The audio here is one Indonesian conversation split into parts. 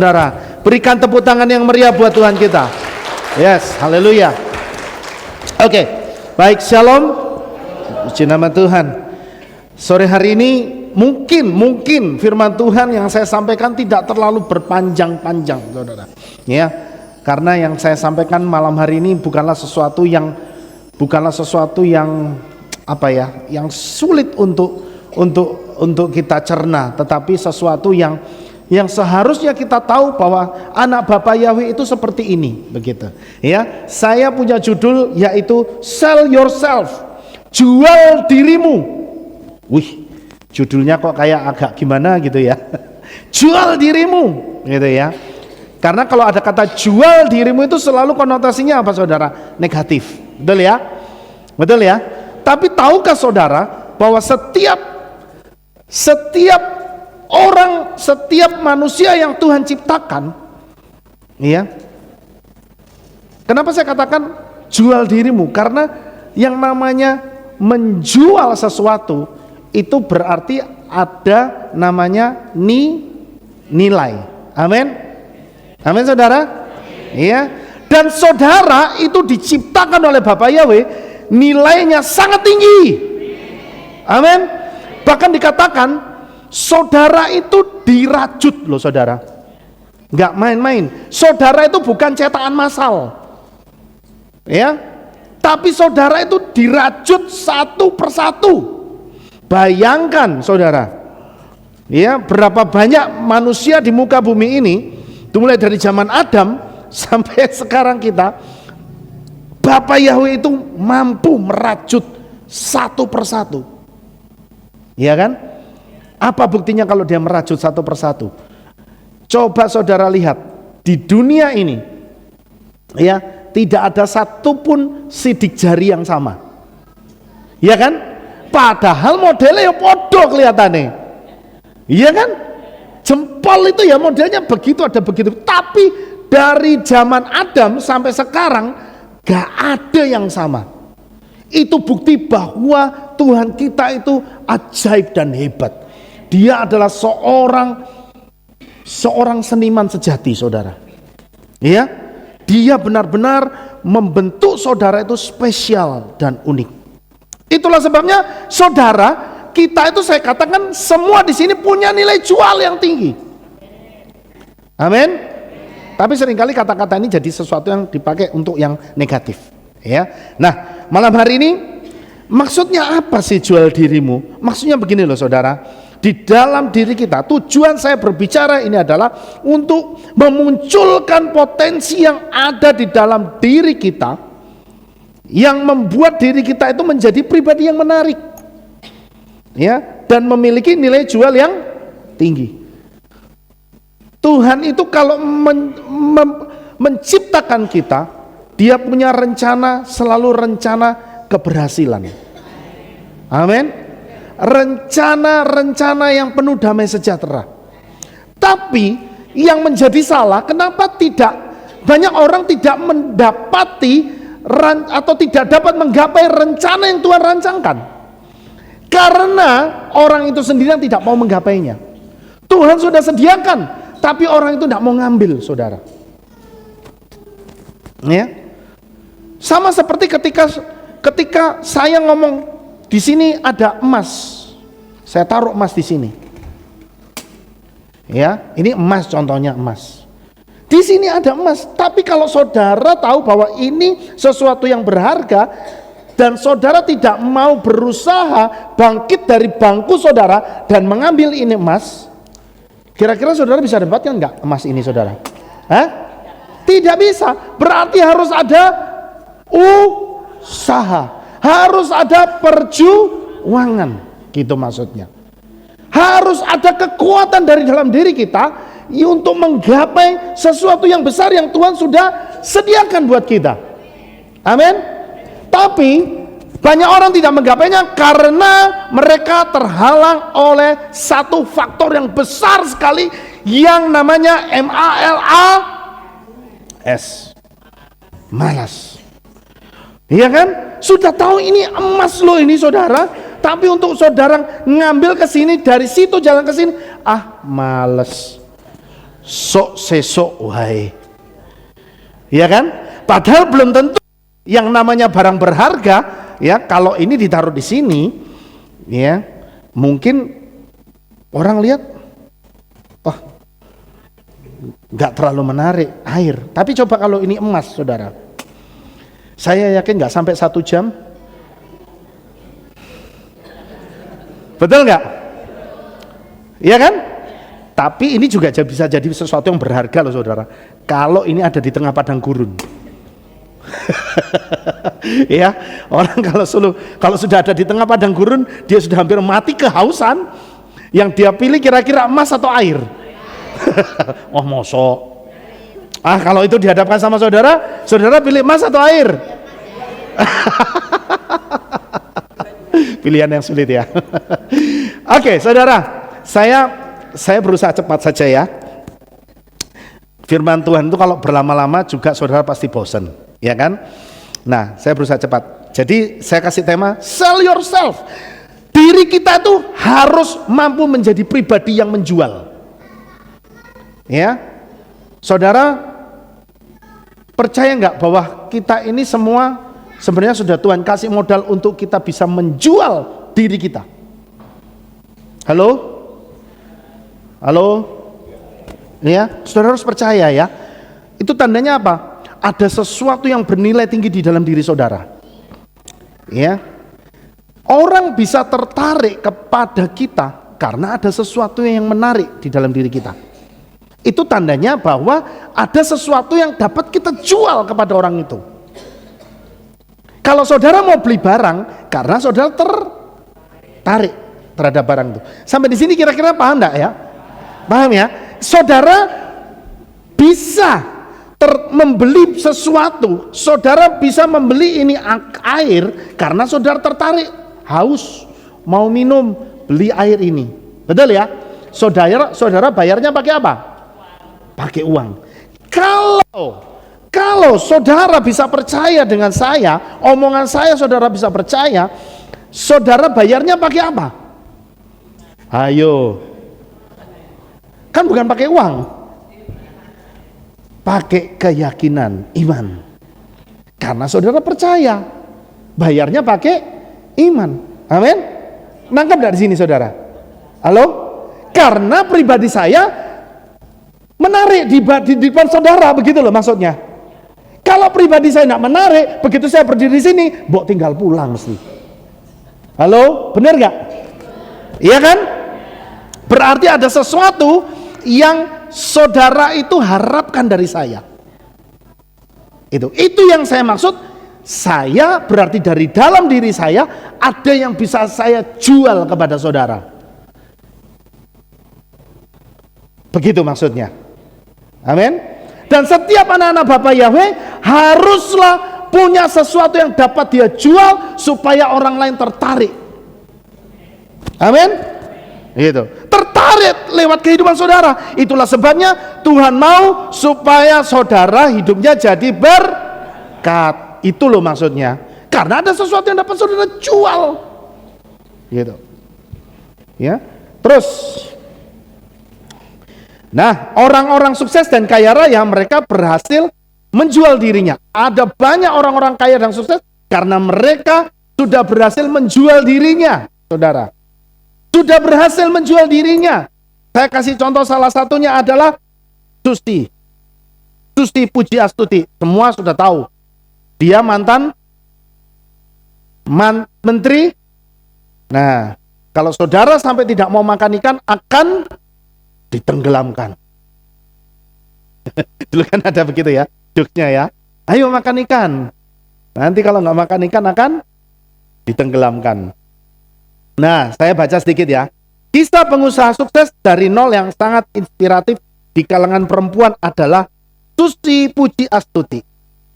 Saudara, berikan tepuk tangan yang meriah buat Tuhan kita. Yes, haleluya. Oke, baik, shalom. Puji nama Tuhan. Sore hari ini mungkin firman Tuhan yang saya sampaikan tidak terlalu berpanjang-panjang, saudara. Ya, karena yang saya sampaikan malam hari ini bukanlah sesuatu yang yang sulit untuk kita cerna, tetapi sesuatu yang seharusnya kita tahu bahwa anak Bapa Yahweh itu seperti ini, begitu. Ya, saya punya judul yaitu Sell Yourself, jual dirimu. Wih, judulnya kok kayak agak gimana gitu ya. Jual dirimu, gitu ya. Karena kalau ada kata jual dirimu itu selalu konotasinya apa, saudara? Negatif, betul ya? Betul ya? Tapi tahukah saudara bahwa setiap orang, setiap manusia yang Tuhan ciptakan, ya. Kenapa saya katakan jual dirimu? Karena yang namanya menjual sesuatu itu berarti ada namanya nilai. Amin. Amin, saudara. Iya. Dan saudara itu diciptakan oleh Bapa Yahweh, nilainya sangat tinggi. Amin. Bahkan dikatakan saudara itu dirajut loh, saudara. Nggak main-main. Saudara itu bukan cetakan massal, ya. Tapi saudara itu dirajut satu persatu. Bayangkan, saudara, ya, berapa banyak manusia di muka bumi ini, mulai dari zaman Adam sampai sekarang kita, Bapa Yahweh itu mampu merajut satu persatu, ya kan? Apa buktinya kalau dia merajut satu persatu? Coba saudara lihat di dunia ini, ya, tidak ada satupun sidik jari yang sama, ya kan? Padahal modelnya ya podo kelihatannya, iya kan? Jempol itu ya modelnya begitu, ada begitu. Tapi dari zaman Adam sampai sekarang gak ada yang sama. Itu bukti bahwa Tuhan kita itu ajaib dan hebat. Dia adalah seorang seniman sejati, saudara. Ya, dia benar-benar membentuk saudara itu spesial dan unik. Itulah sebabnya, saudara, kita itu saya katakan semua di sini punya nilai jual yang tinggi. Amin. Tapi seringkali kata-kata ini jadi sesuatu yang dipakai untuk yang negatif. Ya. Nah, malam hari ini maksudnya apa sih jual dirimu? Maksudnya begini loh, saudara. Di dalam diri kita, tujuan saya berbicara ini adalah untuk memunculkan potensi yang ada di dalam diri kita, yang membuat diri kita itu menjadi pribadi yang menarik, ya, dan memiliki nilai jual yang tinggi. Tuhan itu kalau menciptakan kita, dia punya rencana, selalu rencana keberhasilan. Amin. Rencana-rencana yang penuh damai sejahtera. Tapi yang menjadi salah, kenapa banyak orang tidak mendapati atau tidak dapat menggapai rencana yang Tuhan rancangkan? Karena orang itu sendiri yang tidak mau menggapainya. Tuhan sudah sediakan, tapi orang itu tidak mau ngambil, saudara. Ya, sama seperti ketika saya ngomong di sini ada emas, saya taruh emas di sini. Ya, ini emas, contohnya emas. Di sini ada emas, tapi kalau saudara tahu bahwa ini sesuatu yang berharga dan saudara tidak mau berusaha bangkit dari bangku saudara dan mengambil ini emas, kira-kira saudara bisa dapatkan enggak emas ini, saudara? Hah? Tidak bisa. Berarti harus ada usaha, harus ada perjuangan, gitu maksudnya. Harus ada kekuatan dari dalam diri kita untuk menggapai sesuatu yang besar yang Tuhan sudah sediakan buat kita. Amin. Tapi banyak orang tidak menggapainya karena mereka terhalang oleh satu faktor yang besar sekali yang namanya MALAS, malas. Iya kan? Sudah tahu ini emas loh ini, saudara, tapi untuk saudara ngambil ke sini, dari situ jalan ke sini, males. sok sesok wae. Ya kan? Padahal belum tentu yang namanya barang berharga ya, kalau ini ditaruh di sini ya, mungkin orang lihat oh nggak terlalu menarik air. Tapi coba kalau ini emas, saudara, saya yakin nggak sampai 1 jam. Betul nggak? Iya kan? Tapi ini juga bisa jadi sesuatu yang berharga loh, saudara, kalau ini ada di tengah padang gurun. Ya, orang kalau sudah ada di tengah padang gurun, dia sudah hampir mati kehausan, yang dia pilih kira-kira emas atau air? Oh mosok. Kalau itu dihadapkan sama saudara, saudara pilih emas atau air? Pilihan yang sulit ya. Oke, saudara, saya berusaha cepat saja ya. Firman Tuhan itu kalau berlama-lama juga saudara pasti bosan, ya kan? Nah, saya berusaha cepat. Jadi saya kasih tema sell yourself. Diri kita tuh harus mampu menjadi pribadi yang menjual. Ya, saudara percaya nggak bahwa kita ini semua sebenarnya sudah Tuhan kasih modal untuk kita bisa menjual diri kita? Halo? Ya, saudara harus percaya ya. Itu tandanya apa? Ada sesuatu yang bernilai tinggi di dalam diri saudara. Ya. Orang bisa tertarik kepada kita karena ada sesuatu yang menarik di dalam diri kita. Itu tandanya bahwa ada sesuatu yang dapat kita jual kepada orang itu. Kalau saudara mau beli barang karena saudara tertarik terhadap barang itu. Sampai di sini kira-kira paham enggak ya? Paham ya? Saudara bisa membeli sesuatu, saudara bisa membeli ini air karena saudara tertarik, haus, mau minum, beli air ini. Betul ya? Saudara bayarnya pakai apa? Pakai uang. Kalau saudara bisa percaya dengan saya, omongan saya saudara bisa percaya, saudara bayarnya pakai apa? Ayo. Kan bukan pakai uang. Pakai keyakinan, iman. Karena saudara percaya, bayarnya pakai iman. Amin. Nangkap dari sini saudara? Halo? Karena pribadi saya menarik di depan saudara, begitu loh maksudnya. Kalau pribadi saya tidak menarik, begitu saya berdiri di sini, mbok tinggal pulang mesti. Halo, benar nggak? Iya kan? Berarti ada sesuatu yang saudara itu harapkan dari saya. Itu yang saya maksud. Saya berarti dari dalam diri saya ada yang bisa saya jual kepada saudara. Begitu maksudnya. Amin. Dan setiap anak-anak Bapak Yahweh haruslah punya sesuatu yang dapat dia jual supaya orang lain tertarik. Amin. Gitu. Tertarik lewat kehidupan saudara. Itulah sebabnya Tuhan mau supaya saudara hidupnya jadi berkat. Itu loh maksudnya. Karena ada sesuatu yang dapat saudara jual. Gitu. Ya. Terus, nah, orang-orang sukses dan kaya raya mereka berhasil menjual dirinya. Ada banyak orang-orang kaya dan sukses karena mereka sudah berhasil menjual dirinya, saudara. Sudah berhasil menjual dirinya. Saya kasih contoh, salah satunya adalah Susti Puji Astuti. Semua sudah tahu. Dia mantan menteri. Nah, kalau saudara sampai tidak mau makan ikan akan ditenggelamkan. Dulu kan ada begitu ya, jokesnya ya. Ayo makan ikan. Nanti kalau nggak makan ikan akan ditenggelamkan. Nah, saya baca sedikit ya. Kisah pengusaha sukses dari nol yang sangat inspiratif di kalangan perempuan adalah Susti Puji Astuti.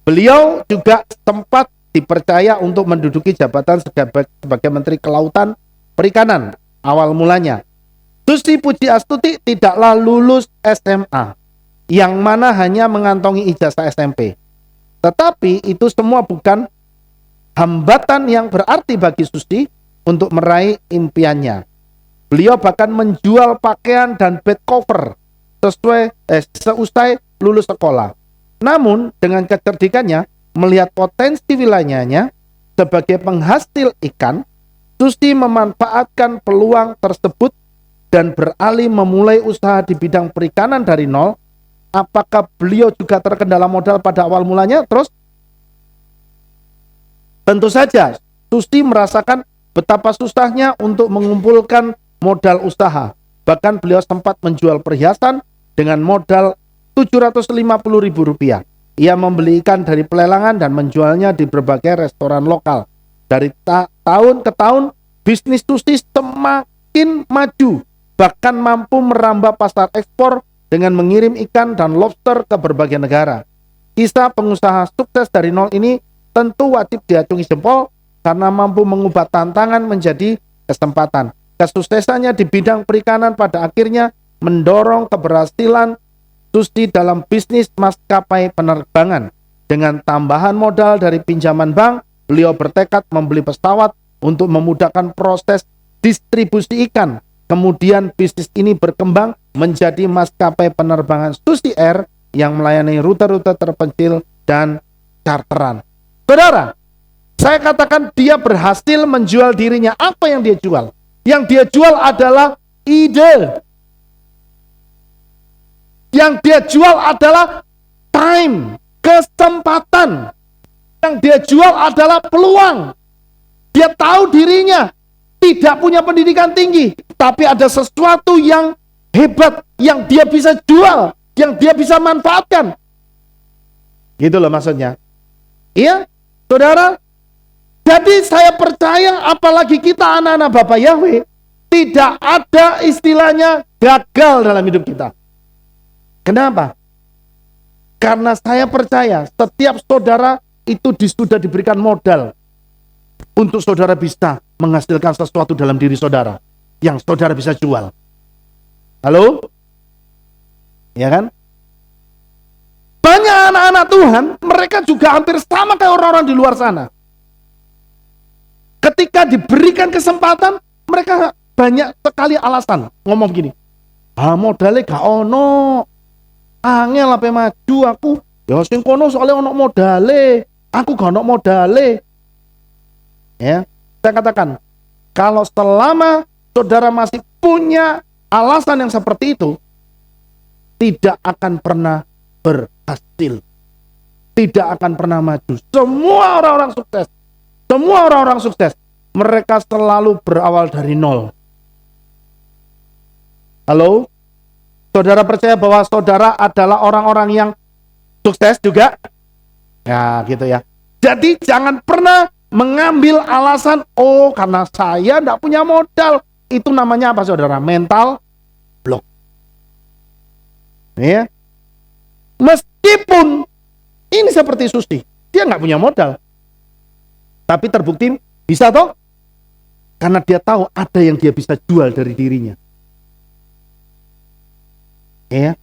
Beliau juga sempat dipercaya untuk menduduki jabatan sebagai Menteri Kelautan Perikanan awal mulanya. Susti Puji Astuti tidaklah lulus SMA, yang mana hanya mengantongi ijazah SMP. Tetapi itu semua bukan hambatan yang berarti bagi Susti untuk meraih impiannya. Beliau bahkan menjual pakaian dan bed cover seusai lulus sekolah. Namun dengan kecerdikannya melihat potensi wilayahnya sebagai penghasil ikan, Susi memanfaatkan peluang tersebut dan beralih memulai usaha di bidang perikanan dari nol. Apakah beliau juga terkendala modal pada awal mulanya? Terus, tentu saja Susi merasakan betapa susahnya untuk mengumpulkan modal usaha. Bahkan beliau sempat menjual perhiasan dengan modal Rp750.000. Ia membeli ikan dari pelelangan dan menjualnya di berbagai restoran lokal. Dari tahun ke tahun, bisnis Susi semakin maju, bahkan mampu merambah pasar ekspor dengan mengirim ikan dan lobster ke berbagai negara. Kisah pengusaha sukses dari nol ini tentu wajib diacungi jempol karena mampu mengubah tantangan menjadi kesempatan. Kesuksesannya di bidang perikanan pada akhirnya mendorong keberhasilan Susi dalam bisnis maskapai penerbangan. Dengan tambahan modal dari pinjaman bank, beliau bertekad membeli pesawat untuk memudahkan proses distribusi ikan. Kemudian bisnis ini berkembang menjadi maskapai penerbangan Susi Air yang melayani rute-rute terpencil dan charteran. Saudara, saya katakan dia berhasil menjual dirinya. Apa yang dia jual? Yang dia jual adalah ide. Yang dia jual adalah time, kesempatan. Yang dia jual adalah peluang. Dia tahu dirinya tidak punya pendidikan tinggi, tapi ada sesuatu yang hebat yang dia bisa jual, yang dia bisa manfaatkan. Gitu loh maksudnya. Iya, saudara. Jadi saya percaya apalagi kita anak-anak Bapak Yahweh, tidak ada istilahnya gagal dalam hidup kita. Kenapa? Karena saya percaya setiap saudara itu sudah diberikan modal untuk saudara bisa menghasilkan sesuatu dalam diri saudara yang saudara bisa jual. Halo? Ya kan? Banyak anak-anak Tuhan, mereka juga hampir sama kayak orang-orang di luar sana. Ketika diberikan kesempatan, mereka banyak sekali alasan ngomong gini. Modalnya gak ono. Angel apa maju aku. Ya sing kono soalnya ono modale. Aku gak ono modale. Ya, saya katakan, kalau selama saudara masih punya alasan yang seperti itu, tidak akan pernah berhasil. Tidak akan pernah maju. Semua orang-orang sukses, mereka selalu berawal dari nol. Halo? Saudara percaya bahwa saudara adalah orang-orang yang sukses juga? Ya gitu ya. Jadi jangan pernah mengambil alasan, oh karena saya tidak punya modal. Itu namanya apa saudara? Mental block. Ya. Meskipun ini seperti Susi, dia nggak punya modal. Tapi terbukti bisa toh? Karena dia tahu ada yang dia bisa jual dari dirinya. Ya.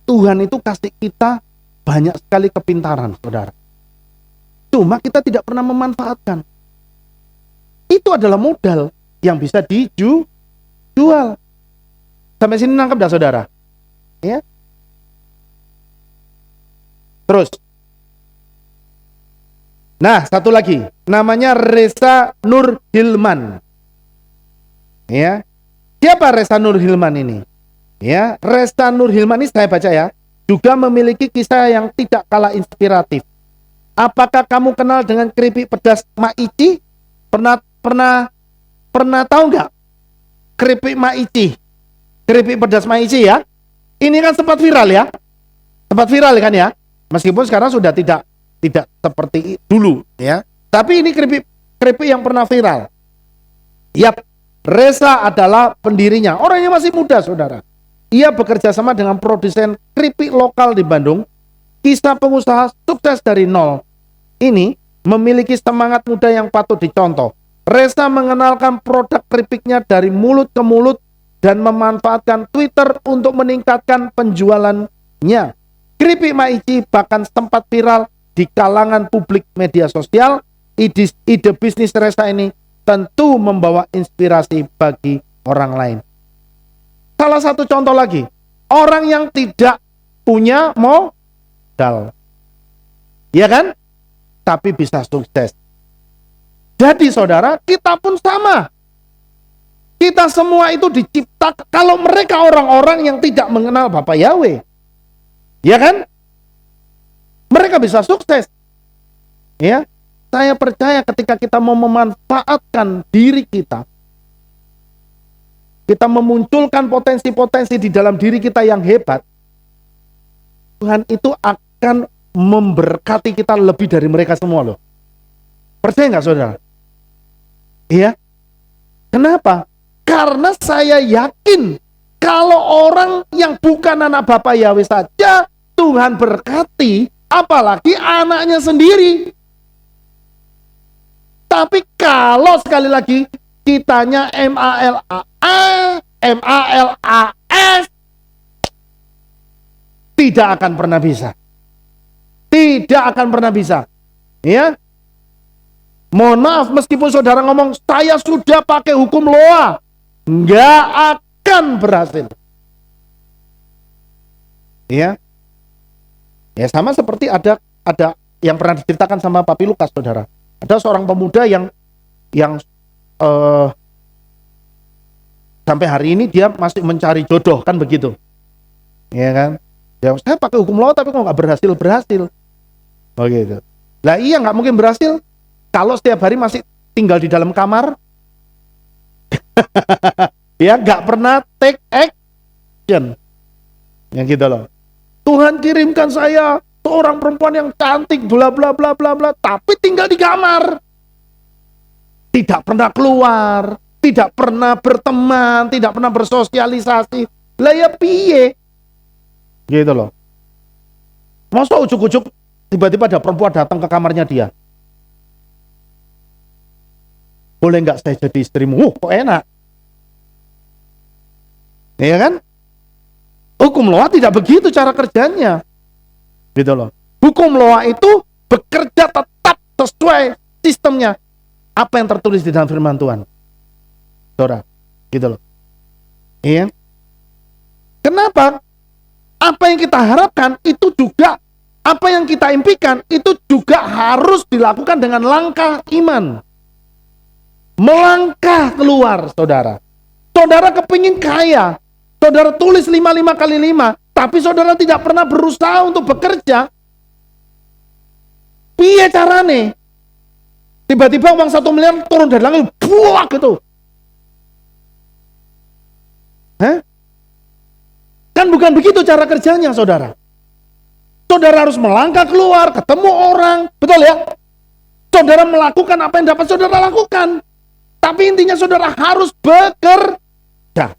Tuhan itu kasih kita banyak sekali kepintaran, saudara. Cuma kita tidak pernah memanfaatkan. Itu adalah modal yang bisa dijual. Sampai sini nangkep dah, saudara? Ya. Terus. Nah, satu lagi, namanya Reza Nur Hilman. Ya. Siapa Reza Nur Hilman ini? Ya, Reza Nur Hilman ini saya baca ya, juga memiliki kisah yang tidak kalah inspiratif. Apakah kamu kenal dengan keripik pedas Maici? Pernah tahu nggak? Keripik Maici. Keripik pedas Maici ya. Ini kan sempat viral ya. Sempat viral kan ya. Meskipun sekarang sudah tidak seperti dulu ya. Tapi ini keripik yang pernah viral. Yap, Reza adalah pendirinya. Orangnya masih muda, saudara. Ia bekerja sama dengan produsen keripik lokal di Bandung. Kisah pengusaha sukses dari nol ini memiliki semangat muda yang patut dicontoh. Reza mengenalkan produk keripiknya dari mulut ke mulut dan memanfaatkan Twitter untuk meningkatkan penjualannya. Keripik Maici bahkan sempat viral di kalangan publik media sosial. Ide bisnis Reza ini tentu membawa inspirasi bagi orang lain. Salah satu contoh lagi, orang yang tidak punya modal, ya kan? Tapi bisa sukses. Jadi saudara, kita pun sama. Kita semua itu diciptakan, kalau mereka orang-orang yang tidak mengenal Bapa Yahweh, ya kan? Mereka bisa sukses. Ya, saya percaya ketika kita mau memanfaatkan diri kita memunculkan potensi-potensi di dalam diri kita yang hebat, Tuhan itu akan memberkati kita lebih dari mereka semua loh. Percaya nggak saudara? Iya. Kenapa? Karena saya yakin kalau orang yang bukan anak Bapa Yahweh saja Tuhan berkati, apalagi anaknya sendiri. Tapi kalau sekali lagi kitanya MALAS, tidak akan pernah bisa. Tidak akan pernah bisa. Ya. Mohon maaf, meskipun saudara ngomong saya sudah pakai hukum Loa, nggak akan berhasil. Ya. Ya sama seperti ada yang pernah diceritakan sama Papi Lukas, saudara. Ada seorang pemuda yang sampai hari ini dia masih mencari jodoh, kan begitu. Ya kan? Ya saya pakai hukum Loa tapi kok nggak berhasil. Begitu. Lah iya nggak mungkin berhasil kalau setiap hari masih tinggal di dalam kamar. Ya nggak pernah take action. Yang gitu loh. Tuhan kirimkan saya seorang perempuan yang cantik, bla bla bla bla bla, tapi tinggal di kamar. Tidak pernah keluar, tidak pernah berteman, tidak pernah bersosialisasi. Lah ya piye? Gitu loh. Masa ujuk-ujuk tiba-tiba ada perempuan datang ke kamarnya dia. Boleh nggak saya jadi istrimu? Kok enak? Iya kan? Hukum Loa tidak begitu cara kerjanya. Gitu loh. Hukum Loa itu bekerja tetap sesuai sistemnya. Apa yang tertulis di dalam firman Tuhan. Saudara, gitu loh. Iya. Kenapa? Apa yang kita harapkan itu juga, apa yang kita impikan itu juga harus dilakukan dengan langkah iman. Melangkah keluar, saudara. Saudara kepingin kaya, saudara tulis 55 kali 5, tapi saudara tidak pernah berusaha untuk bekerja. Piye carane? Tiba-tiba uang 1 miliar turun dari langit, buak gitu. Hah? Kan bukan begitu cara kerjanya, saudara. Saudara harus melangkah keluar, ketemu orang, betul ya? Saudara melakukan apa yang dapat saudara lakukan. Tapi intinya saudara harus bekerja.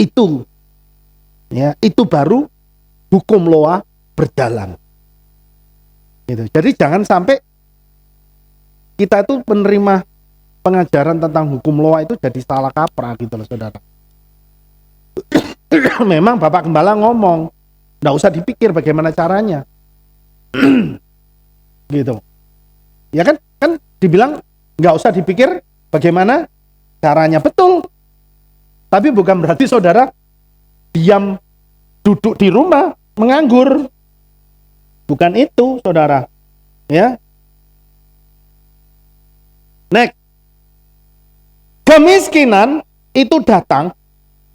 Itu, ya, itu baru hukum Loa berjalan. Gitu. Jadi jangan sampai kita itu menerima pengajaran tentang hukum Loa itu jadi salah kaprah gitu loh, saudara. Memang Bapak Gembala ngomong, nggak usah dipikir bagaimana caranya. Gitu. Ya kan dibilang nggak usah dipikir bagaimana caranya, betul. Tapi bukan berarti saudara diam duduk di rumah menganggur. Bukan itu, saudara. Ya. Next. Kemiskinan itu datang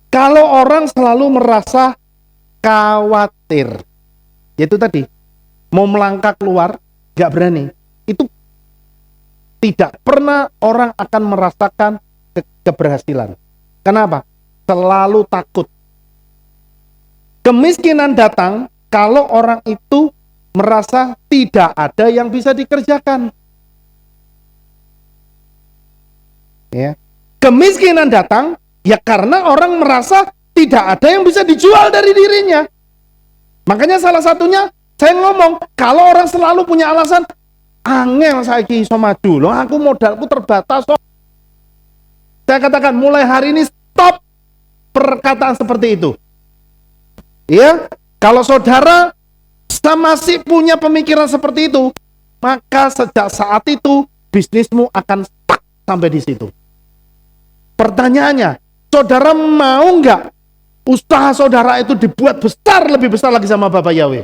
kalau orang selalu merasa khawatir. Yaitu tadi, mau melangkah keluar, gak berani. Itu tidak pernah orang akan merasakan keberhasilan. Kenapa? Selalu takut. Kemiskinan datang kalau orang itu merasa tidak ada yang bisa dikerjakan. Ya. Kemiskinan datang ya karena orang merasa tidak ada yang bisa dijual dari dirinya. Makanya salah satunya saya ngomong, kalau orang selalu punya alasan, angel saiki iso maju loh, aku modalku terbatas. Saya katakan mulai hari ini stop perkataan seperti itu. Ya, kalau saudara masih punya pemikiran seperti itu, maka sejak saat itu bisnismu akan stuck sampai di situ. Pertanyaannya, saudara mau nggak usaha saudara itu dibuat besar, lebih besar lagi sama Bapak Yahweh?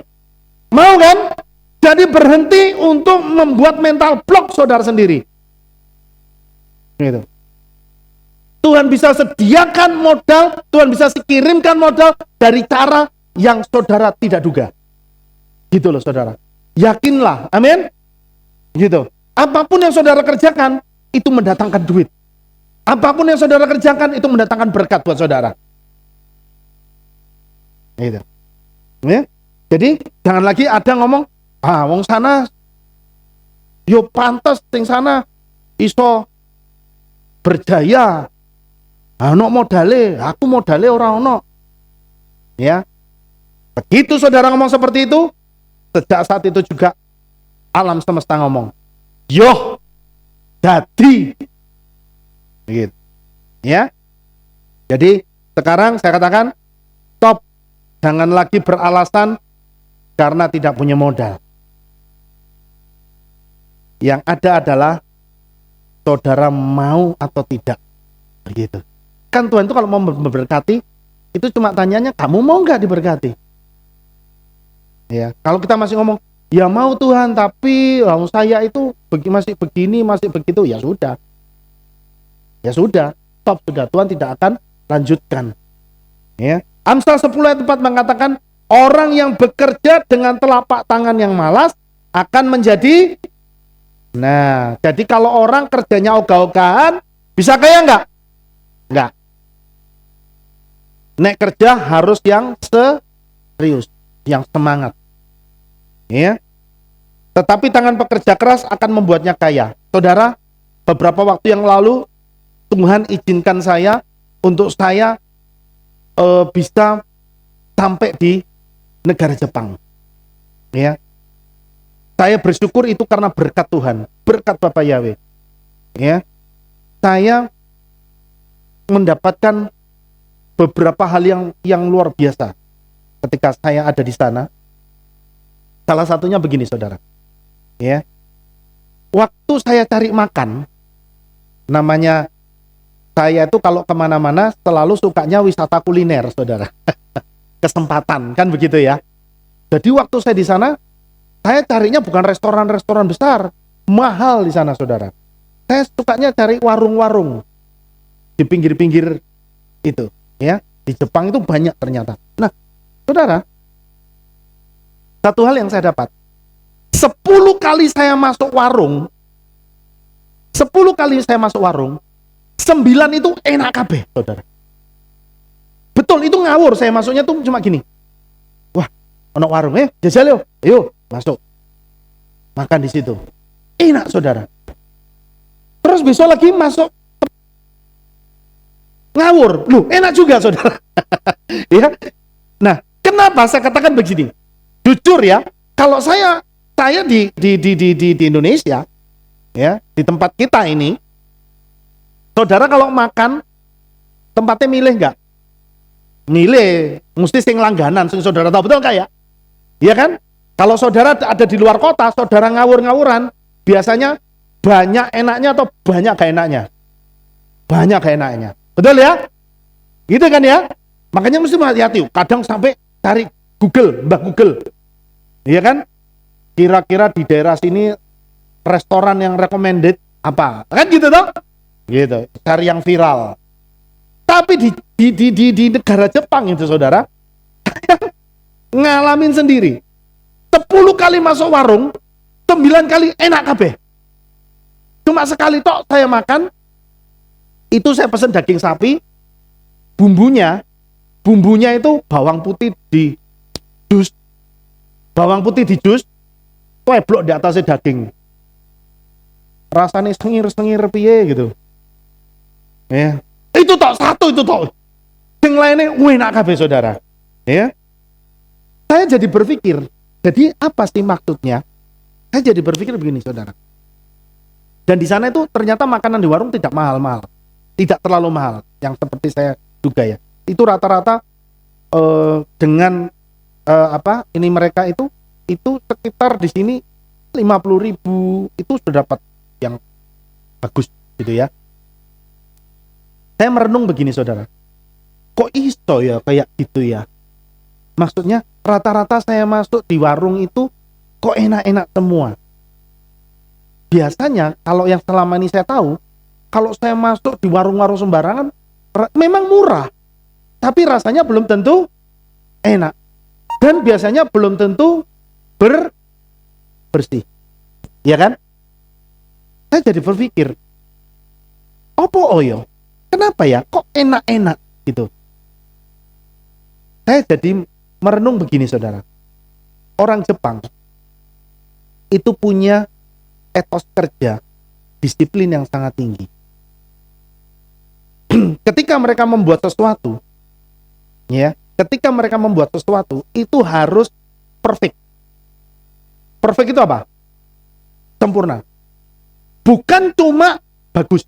Mau kan? Jadi berhenti untuk membuat mental block saudara sendiri. Gitu. Tuhan bisa sediakan modal, Tuhan bisa kirimkan modal dari cara yang saudara tidak duga. Gitu loh saudara. Yakinlah, amin. Gitu. Apapun yang saudara kerjakan, itu mendatangkan duit. Apapun yang saudara kerjakan, itu mendatangkan berkat buat saudara. Gitu. Ya? Jadi jangan lagi ada ngomong, wong sana, yo pantas ting sana iso berjaya. Ono modale, aku modale orang ono. Ya. Begitu saudara ngomong seperti itu, sejak saat itu juga alam semesta ngomong, yo, jadi. Gitu. Ya. Jadi sekarang saya katakan, stop. Jangan lagi beralasan karena tidak punya modal. Yang ada adalah saudara mau atau tidak. Begitu. Kan Tuhan itu kalau mau memberkati, itu cuma tanyanya, kamu mau nggak diberkati? Ya, kalau kita masih ngomong, ya mau Tuhan, tapi saya itu masih begini, masih begitu, ya sudah. Ya sudah, stop sudah. Tuhan tidak akan lanjutkan. Ya. Amsal 10 ayat 4 mengatakan, orang yang bekerja dengan telapak tangan yang malas akan menjadi. Nah, jadi kalau orang kerjanya ogah-ogahan, bisa kaya nggak? Nggak. Nek kerja harus yang serius, yang semangat. Ya. Tetapi tangan pekerja keras akan membuatnya kaya. Saudara, beberapa waktu yang lalu Tuhan izinkan saya untuk saya bisa sampai di negara Jepang. Ya. Saya bersyukur itu karena berkat Tuhan, berkat Bapak Yahweh. Ya. Saya mendapatkan beberapa hal yang luar biasa ketika saya ada di sana. Salah satunya begini saudara. Ya. Waktu saya cari makan, namanya saya itu kalau kemana-mana selalu sukanya wisata kuliner saudara. Kesempatan kan begitu ya. Jadi waktu saya di sana, saya carinya bukan restoran-restoran besar, mahal di sana saudara. Saya sukanya cari warung-warung di pinggir-pinggir itu. Ya, di Jepang itu banyak ternyata. Nah, saudara, satu hal yang saya dapat, 10 kali saya masuk warung, 9 itu enak kabeh, saudara. Betul, itu ngawur, saya masuknya tuh cuma gini. Wah, ono warung, jajal yo, ayo masuk, makan di situ, enak saudara. Terus besok lagi masuk, ngawur, loh enak juga saudara. Ya. Nah, kenapa saya katakan begini? Jujur ya, kalau saya di Indonesia, ya di tempat kita ini, saudara kalau makan tempatnya milih nggak? Milih, mesti sing langganan, sing saudara tahu betul nggak ya? Iya kan? Kalau saudara ada di luar kota, saudara ngawur-ngawuran, biasanya banyak enaknya atau banyak gak enaknya? Banyak gak enaknya. Betul ya? Gitu kan ya? Makanya mesti hati-hati. Kadang sampai cari Google, Mbah Google. Iya kan? Kira-kira di daerah sini restoran yang recommended apa? Kan gitu toh? Gitu. Cari yang viral. Tapi di negara Jepang itu saudara, ngalamin sendiri. 10 kali masuk warung, 9 kali enak kabeh. Cuma sekali tok saya makan, itu saya pesen daging sapi, bumbunya itu bawang putih di jus, weblok di atasnya daging. Rasanya sengir piye gitu. Ya. Itu tok satu itu tok. Yang lainnya enak kabeh saudara. Ya. Saya jadi berpikir, jadi apa sih maksudnya? Saya jadi berpikir begini saudara. Dan di sana itu ternyata makanan di warung tidak mahal-mahal. Tidak terlalu mahal, yang seperti saya duga ya. Itu rata-rata dengan ini mereka itu sekitar di sini 50.000 itu sudah dapat yang bagus gitu ya. Saya merenung begini saudara, kok iso ya kayak gitu ya? Maksudnya rata-rata saya masuk di warung itu kok enak-enak semua. Biasanya kalau yang selama ini saya tahu, kalau saya masuk di warung-warung sembarangan, memang murah, tapi rasanya belum tentu enak. Dan biasanya belum tentu bersih. Ya kan? Saya jadi berpikir, opo oyo? Kenapa ya? Kok enak-enak gitu? Saya jadi merenung begini saudara. Orang Jepang itu punya etos kerja, disiplin yang sangat tinggi. Ketika mereka membuat sesuatu, ya, ketika mereka membuat sesuatu itu harus perfect. Perfect itu apa? Sempurna. Bukan cuma bagus.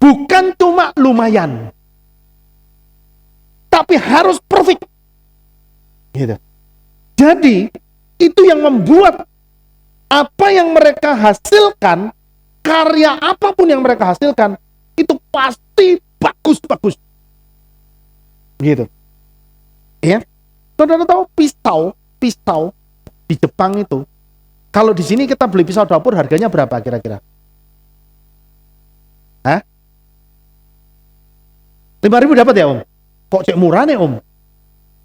Bukan cuma lumayan. Tapi harus perfect. Gitu. Jadi, itu yang membuat apa yang mereka hasilkan, karya apapun yang mereka hasilkan, itu pasti bagus-bagus. Gitu. Ya. Saudara tahu pisau di Jepang itu, kalau di sini kita beli pisau dapur harganya berapa kira-kira? Hah? 5.000 dapat ya om? Kok cek murah nih om?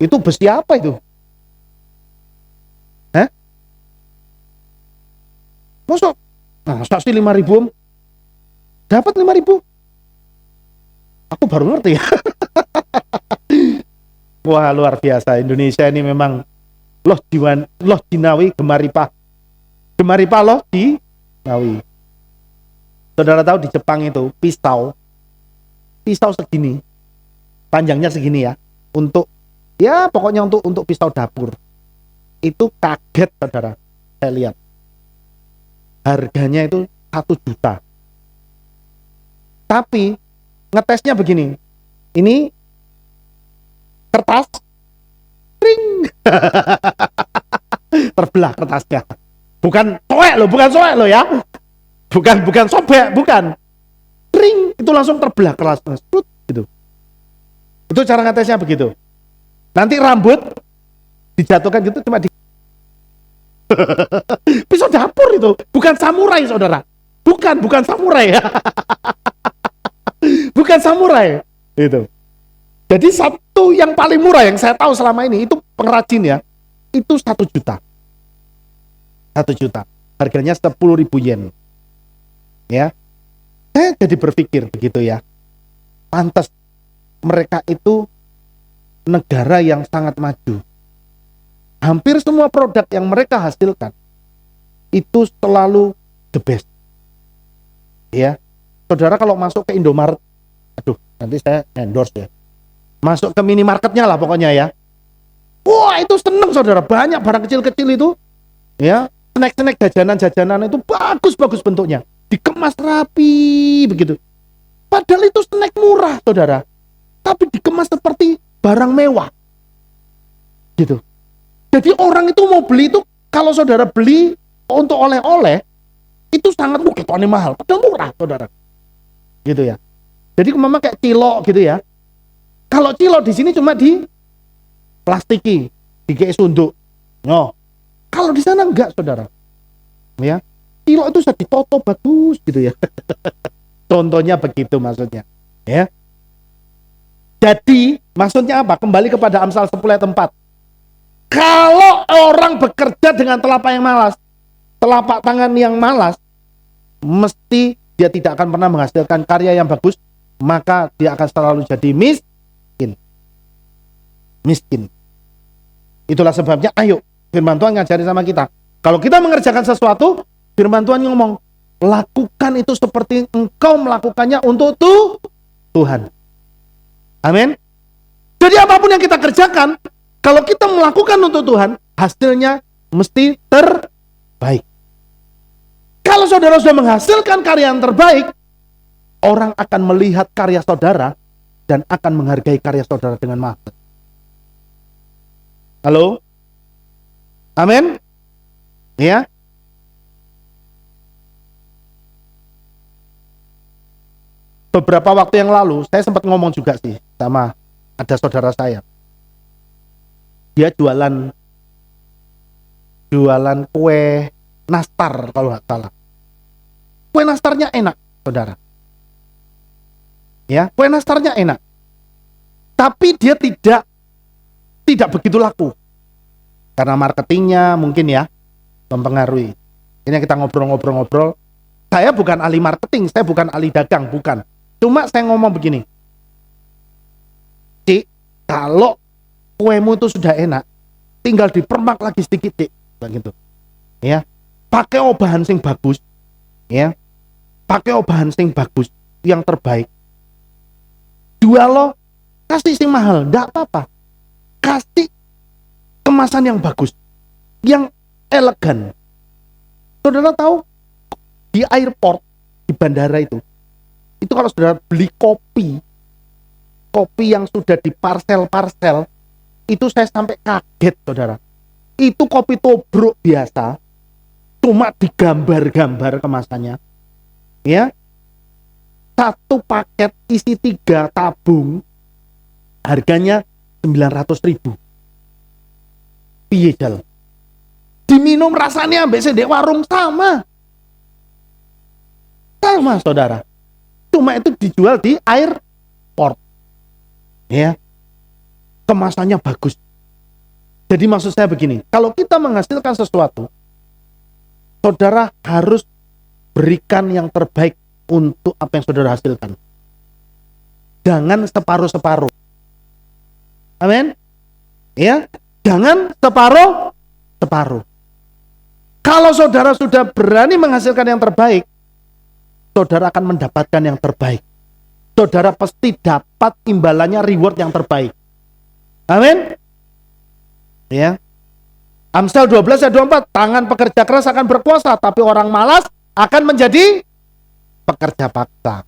Itu besi apa itu? Hah? Masuk? Nah, sih 5.000 om? Dapat 5.000? Aku baru ngerti ya. Wah luar biasa, Indonesia ini memang loh jinawi gemaripah loh jinawi. Saudara tahu di Jepang itu pisau segini, panjangnya segini ya, untuk ya pokoknya untuk pisau dapur. Itu kaget saudara, saya lihat harganya itu 1 juta. Tapi ngetesnya begini, ini kertas ring terbelah kertasnya, bukan soek lo ya, bukan sobek, bukan ring, itu langsung terbelah kertasnya gitu. Itu cara ngetesnya begitu. Nanti rambut dijatuhkan gitu cuma di pisau dapur itu, bukan samurai saudara, bukan samurai. Bukan samurai itu. Jadi satu yang paling murah yang saya tahu selama ini itu pengrajin ya, itu 1 juta. 1 juta. Harganya 10.000 yen. Ya. Saya jadi berpikir begitu ya. Pantas mereka itu negara yang sangat maju. Hampir semua produk yang mereka hasilkan itu selalu the best. Ya. Saudara kalau masuk ke Indomaret, aduh nanti saya endorse ya, masuk ke minimarketnya lah pokoknya ya, wah itu seneng saudara, banyak barang kecil-kecil itu ya, snack-snack jajanan-jajanan itu bagus-bagus bentuknya, dikemas rapi begitu, padahal itu snack murah saudara, tapi dikemas seperti barang mewah gitu. Jadi orang itu mau beli itu, kalau saudara beli untuk oleh-oleh itu sangat mungkin mahal, padahal murah saudara gitu ya. Jadi mama kayak cilok gitu ya. Kalau cilok di sini cuma di plastiki, dikei sunduk. No. Kalau di sana enggak, saudara. Ya. Cilok itu sudah ditoto bagus gitu ya. Contohnya begitu maksudnya. Ya. Jadi maksudnya apa? Kembali kepada Amsal 10 ayat 4. Kalau orang bekerja dengan telapak yang malas, telapak tangan yang malas, mesti dia tidak akan pernah menghasilkan karya yang bagus, maka dia akan selalu jadi miskin. Itulah sebabnya ayo firman Tuhan ngajari sama kita. Kalau kita mengerjakan sesuatu, firman Tuhan ngomong, lakukan itu seperti engkau melakukannya untuk Tuhan. Amin. Jadi apapun yang kita kerjakan, kalau kita melakukan untuk Tuhan, hasilnya mesti terbaik. Kalau saudara sudah menghasilkan karya yang terbaik, orang akan melihat karya saudara dan akan menghargai karya saudara dengan mahal. Halo? Amin? Ya? beberapa waktu yang lalu saya sempat ngomong juga sih sama ada saudara saya. Dia jualan kue nastar kalau nggak salah. Kue nastarnya enak, saudara. Ya, kue nastarnya enak. Tapi dia tidak begitu laku. Karena marketingnya mungkin ya mempengaruhi. Ini kita ngobrol-ngobrol. Saya bukan ahli marketing, saya bukan ahli dagang, bukan. Cuma saya ngomong begini. Dik, kalau kuemu itu sudah enak, tinggal dipermak lagi sedikit, Dik. Begitu. Ya. Pakai obahan sing bagus. Ya. Pakai obahan sing bagus, yang terbaik. Jual lo, kasih sing mahal, enggak apa-apa. Kasih kemasan yang bagus, yang elegan. Saudara tahu, di airport, di bandara itu kalau saudara beli kopi yang sudah di parsel, itu saya sampai kaget, saudara. Itu kopi tobruk biasa, cuma digambar-gambar kemasannya. Ya, satu paket isi 3 tabung, harganya 900.000. Piye jal? Diminum rasanya ambek di warung sama, saudara. Cuma itu dijual di airport. Ya, kemasannya bagus. Jadi maksud saya begini, kalau kita menghasilkan sesuatu, saudara harus berikan yang terbaik untuk apa yang saudara hasilkan. Jangan separuh-separuh. Amin. Ya, jangan separuh-separuh. Kalau saudara sudah berani menghasilkan yang terbaik, saudara akan mendapatkan yang terbaik. Saudara pasti dapat imbalannya, reward yang terbaik. Amin. Ya. Amsal 12 ayat 24, tangan pekerja keras akan berkuasa, tapi orang malas akan menjadi pekerja paksa.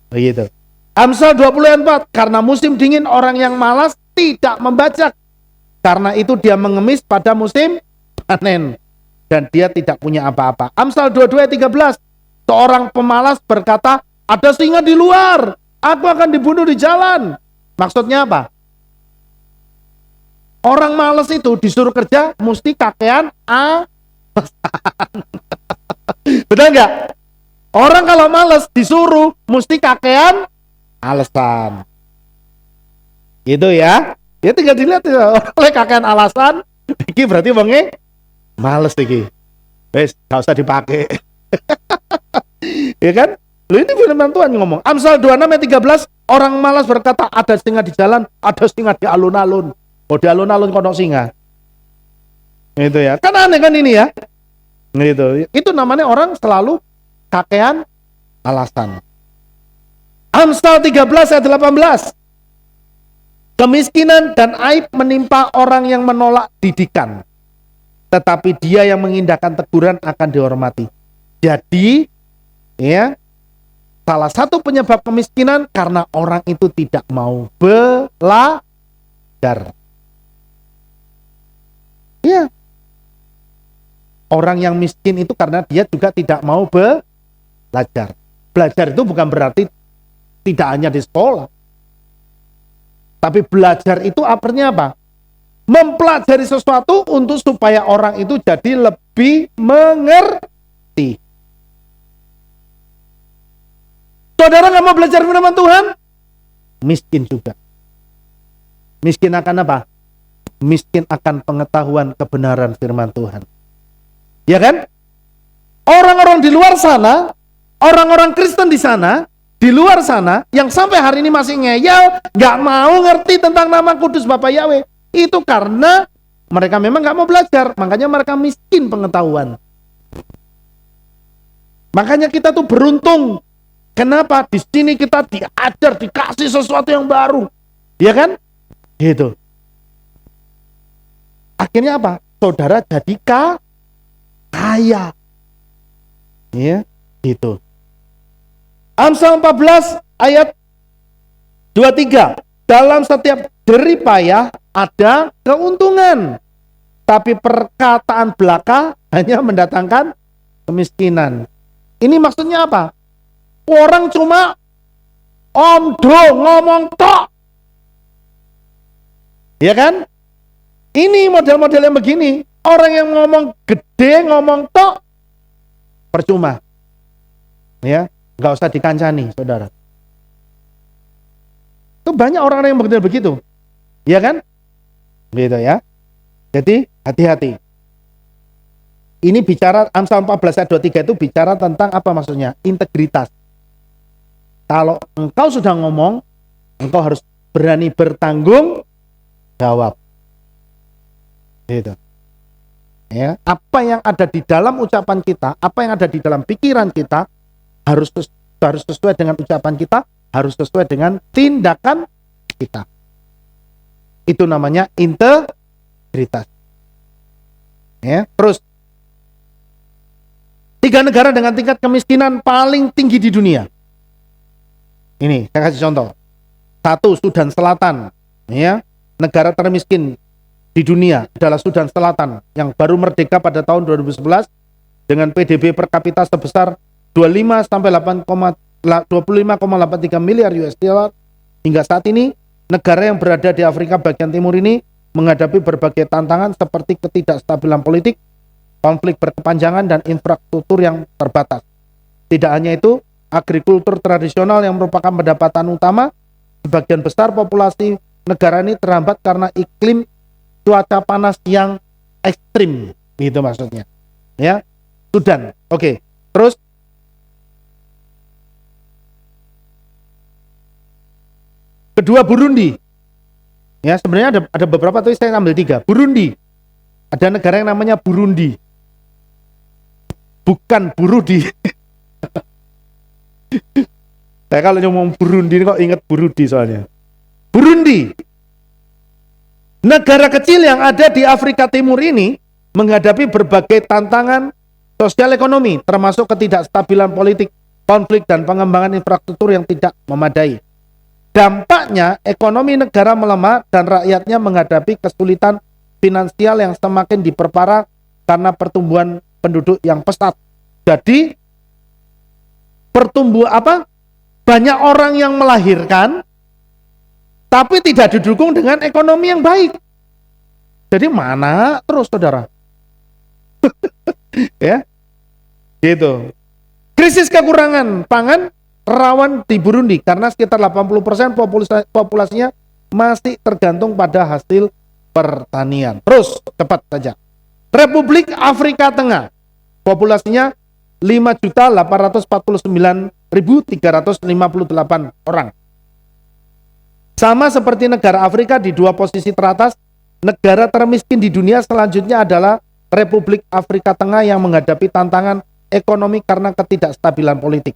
Begitu. Amsal 20 ayat 4, karena musim dingin orang yang malas tidak membajak. Karena itu dia mengemis pada musim panen dan dia tidak punya apa-apa. Amsal 22 ayat 13, seorang pemalas berkata, ada singa di luar, aku akan dibunuh di jalan. Maksudnya apa? Orang malas itu disuruh kerja mesti kakean alasan. Betul nggak? Orang kalau malas disuruh mesti kakean alasan. Gitu ya. Ya tinggal dilihat ya. Oleh kakean alasan, iki berarti wonge males iki. Wes, gak usah dipakai. Ya kan? Loh, ini firman Tuhan ngomong. Amsal 26 ayat 13, orang malas berkata, ada singa di jalan, ada singa di alun-alun. Oh, di alun-alun kono singa. Gitu ya. Kan aneh kan ini ya. Gitu. Itu namanya orang selalu kakean alasan. Amsal 13 ayat 18. Kemiskinan dan aib menimpa orang yang menolak didikan, tetapi dia yang mengindahkan teguran akan dihormati. Jadi, ya, salah satu penyebab kemiskinan karena orang itu tidak mau belajar. Ya. Orang yang miskin itu karena dia juga tidak mau belajar. Belajar itu bukan berarti tidak hanya di sekolah. Tapi belajar itu artinya apa? Mempelajari sesuatu untuk supaya orang itu jadi lebih mengerti. Saudara nggak mau belajar firman Tuhan? Miskin juga. Miskin akan apa? Miskin akan pengetahuan kebenaran firman Tuhan. Ya kan? Orang-orang di luar sana, orang-orang Kristen di sana, di luar sana, yang sampai hari ini masih ngeyel, gak mau ngerti tentang nama kudus Bapak Yahweh, itu karena mereka memang gak mau belajar, makanya mereka miskin pengetahuan. Makanya kita tuh beruntung. Kenapa? Di sini kita diajar, dikasih sesuatu yang baru. Ya kan? Gitu. Akhirnya apa? Saudara jadi kaya. Ya, gitu. Amsal 14 ayat 23. Dalam setiap jerih payah ada keuntungan, tapi perkataan belaka hanya mendatangkan kemiskinan. Ini maksudnya apa? Orang cuma Omdo ngomong tok. Ya kan? Ini model-model yang begini. Orang yang ngomong gede, ngomong tok, percuma. Ya, nggak usah dikancani, saudara. Itu banyak orang-orang yang begitu, ya kan? Gitu ya. Jadi hati-hati. Ini bicara Amsal 14 ayat 23 itu bicara tentang apa maksudnya? Integritas. Kalau engkau sudah ngomong, engkau harus berani bertanggung jawab. Gitu. Ya, apa yang ada di dalam ucapan kita, apa yang ada di dalam pikiran kita harus sesuai dengan ucapan kita, harus sesuai dengan tindakan kita. Itu namanya integritas. Ya, terus 3 negara dengan tingkat kemiskinan paling tinggi di dunia. Ini saya kasih contoh. 1, Sudan Selatan. Ya, negara termiskin di dunia adalah Sudan Selatan yang baru merdeka pada tahun 2011 dengan PDB per kapita sebesar 25 sampai 25,83 miliar US dollar. Hingga saat ini, negara yang berada di Afrika bagian timur ini menghadapi berbagai tantangan seperti ketidakstabilan politik, konflik berkepanjangan, dan infrastruktur yang terbatas. Tidak hanya itu, agrikultur tradisional yang merupakan pendapatan utama sebagian besar populasi negara ini terhambat karena iklim cuaca panas yang ekstrim, gitu maksudnya. Ya, Sudan. Oke. Terus kedua, Burundi. Ya, sebenarnya ada beberapa, tapi saya ambil 3. Burundi. Ada negara yang namanya Burundi. Bukan Burudi. Saya kalau ngomong Burundi kok ingat Burudi soalnya. Burundi. Negara kecil yang ada di Afrika Timur ini menghadapi berbagai tantangan sosial ekonomi, termasuk ketidakstabilan politik, konflik, dan pengembangan infrastruktur yang tidak memadai. Dampaknya, ekonomi negara melemah dan rakyatnya menghadapi kesulitan finansial yang semakin diperparah karena pertumbuhan penduduk yang pesat. Jadi, banyak orang yang melahirkan, tapi tidak didukung dengan ekonomi yang baik. Jadi mana terus, saudara? Ya, gitu. Krisis kekurangan pangan rawan di Burundi karena sekitar 80% populasinya masih tergantung pada hasil pertanian. Terus, cepat saja. Republik Afrika Tengah, populasinya 5.849.358 orang. Sama seperti negara Afrika di 2 posisi teratas, negara termiskin di dunia selanjutnya adalah Republik Afrika Tengah yang menghadapi tantangan ekonomi karena ketidakstabilan politik.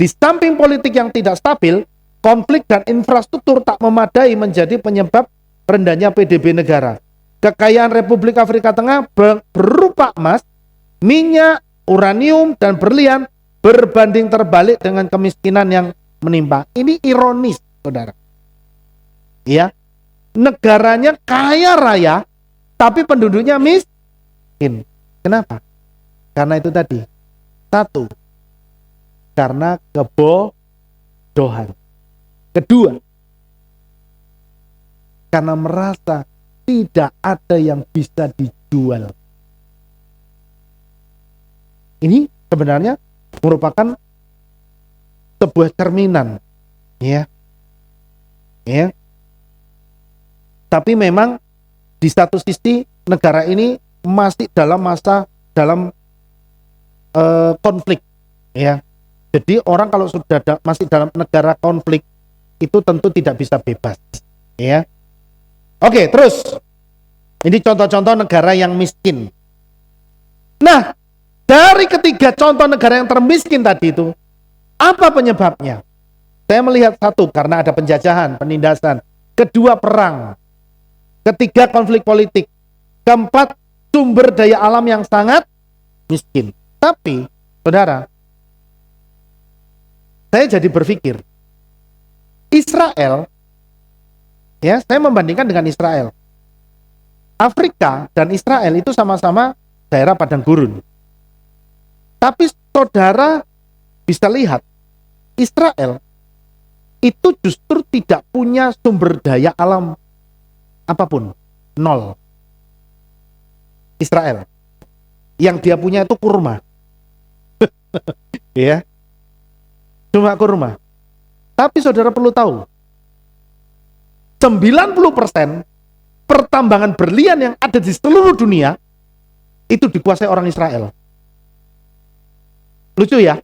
Di samping politik yang tidak stabil, konflik dan infrastruktur tak memadai menjadi penyebab rendahnya PDB negara. Kekayaan Republik Afrika Tengah berupa emas, minyak, uranium, dan berlian berbanding terbalik dengan kemiskinan yang menimpa. Ini ironis, saudara. Ya, negaranya kaya raya, tapi penduduknya miskin. Kenapa? Karena itu tadi. 1, karena kebodohan. 2, karena merasa tidak ada yang bisa dijual. Ini sebenarnya merupakan sebuah cerminan, ya. Tapi memang di satu sisi negara ini masih dalam konflik, ya. Jadi orang kalau sudah masih dalam negara konflik itu tentu tidak bisa bebas, ya. Oke, terus ini contoh-contoh negara yang miskin. Nah, dari ketiga contoh negara yang termiskin tadi itu, apa penyebabnya? Saya melihat 1, karena ada penjajahan, penindasan. 2, perang. 3, konflik politik. 4, sumber daya alam yang sangat miskin. Tapi, saudara, saya jadi berpikir, Israel, ya, saya membandingkan dengan Israel. Afrika dan Israel itu sama-sama daerah padang gurun. Tapi saudara bisa lihat, Israel itu justru tidak punya sumber daya alam apapun, nol. Israel, yang dia punya itu kurma, ya, cuma kurma. Tapi saudara perlu tahu, 90% pertambangan berlian yang ada di seluruh dunia itu dikuasai orang Israel. Lucu ya,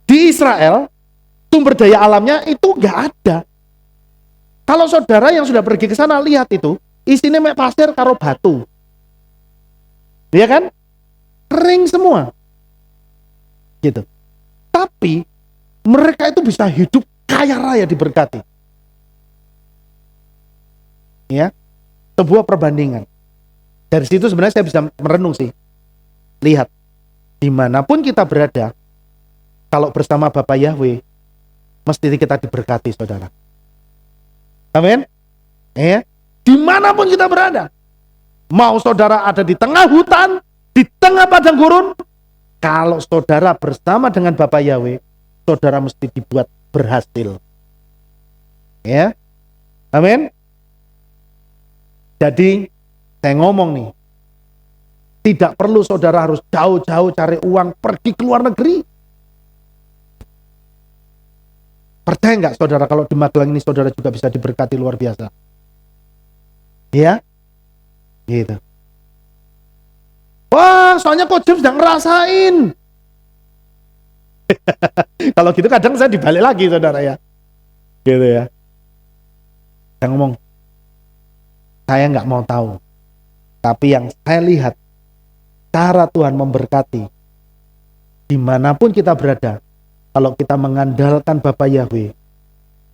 di Israel sumber daya alamnya itu nggak ada. Kalau saudara yang sudah pergi ke sana lihat itu, isinya mek pasir karo batu, ya kan, kering semua, gitu. Tapi mereka itu bisa hidup kaya raya diberkati. Ya, sebuah perbandingan. Dari situ sebenarnya saya bisa merenung sih. Lihat, dimanapun kita berada, kalau bersama Bapak Yahweh, mesti kita diberkati, saudara. Amin. Ya, dimanapun kita berada, mau saudara ada di tengah hutan, di tengah padang gurun, kalau saudara bersama dengan Bapak Yahweh, saudara mesti dibuat berhasil. Ya, amin. Jadi saya ngomong nih, tidak perlu saudara harus jauh-jauh cari uang pergi ke luar negeri. Percaya nggak saudara kalau di Magelang ini saudara juga bisa diberkati luar biasa? Ya, gitu. Wah, soalnya Coach James sedang ngerasain. Kalau gitu kadang saya dibalik lagi saudara ya, gitu ya. Saya ngomong, saya nggak mau tahu, tapi yang saya lihat cara Tuhan memberkati dimanapun kita berada. Kalau kita mengandalkan Bapak Yahweh,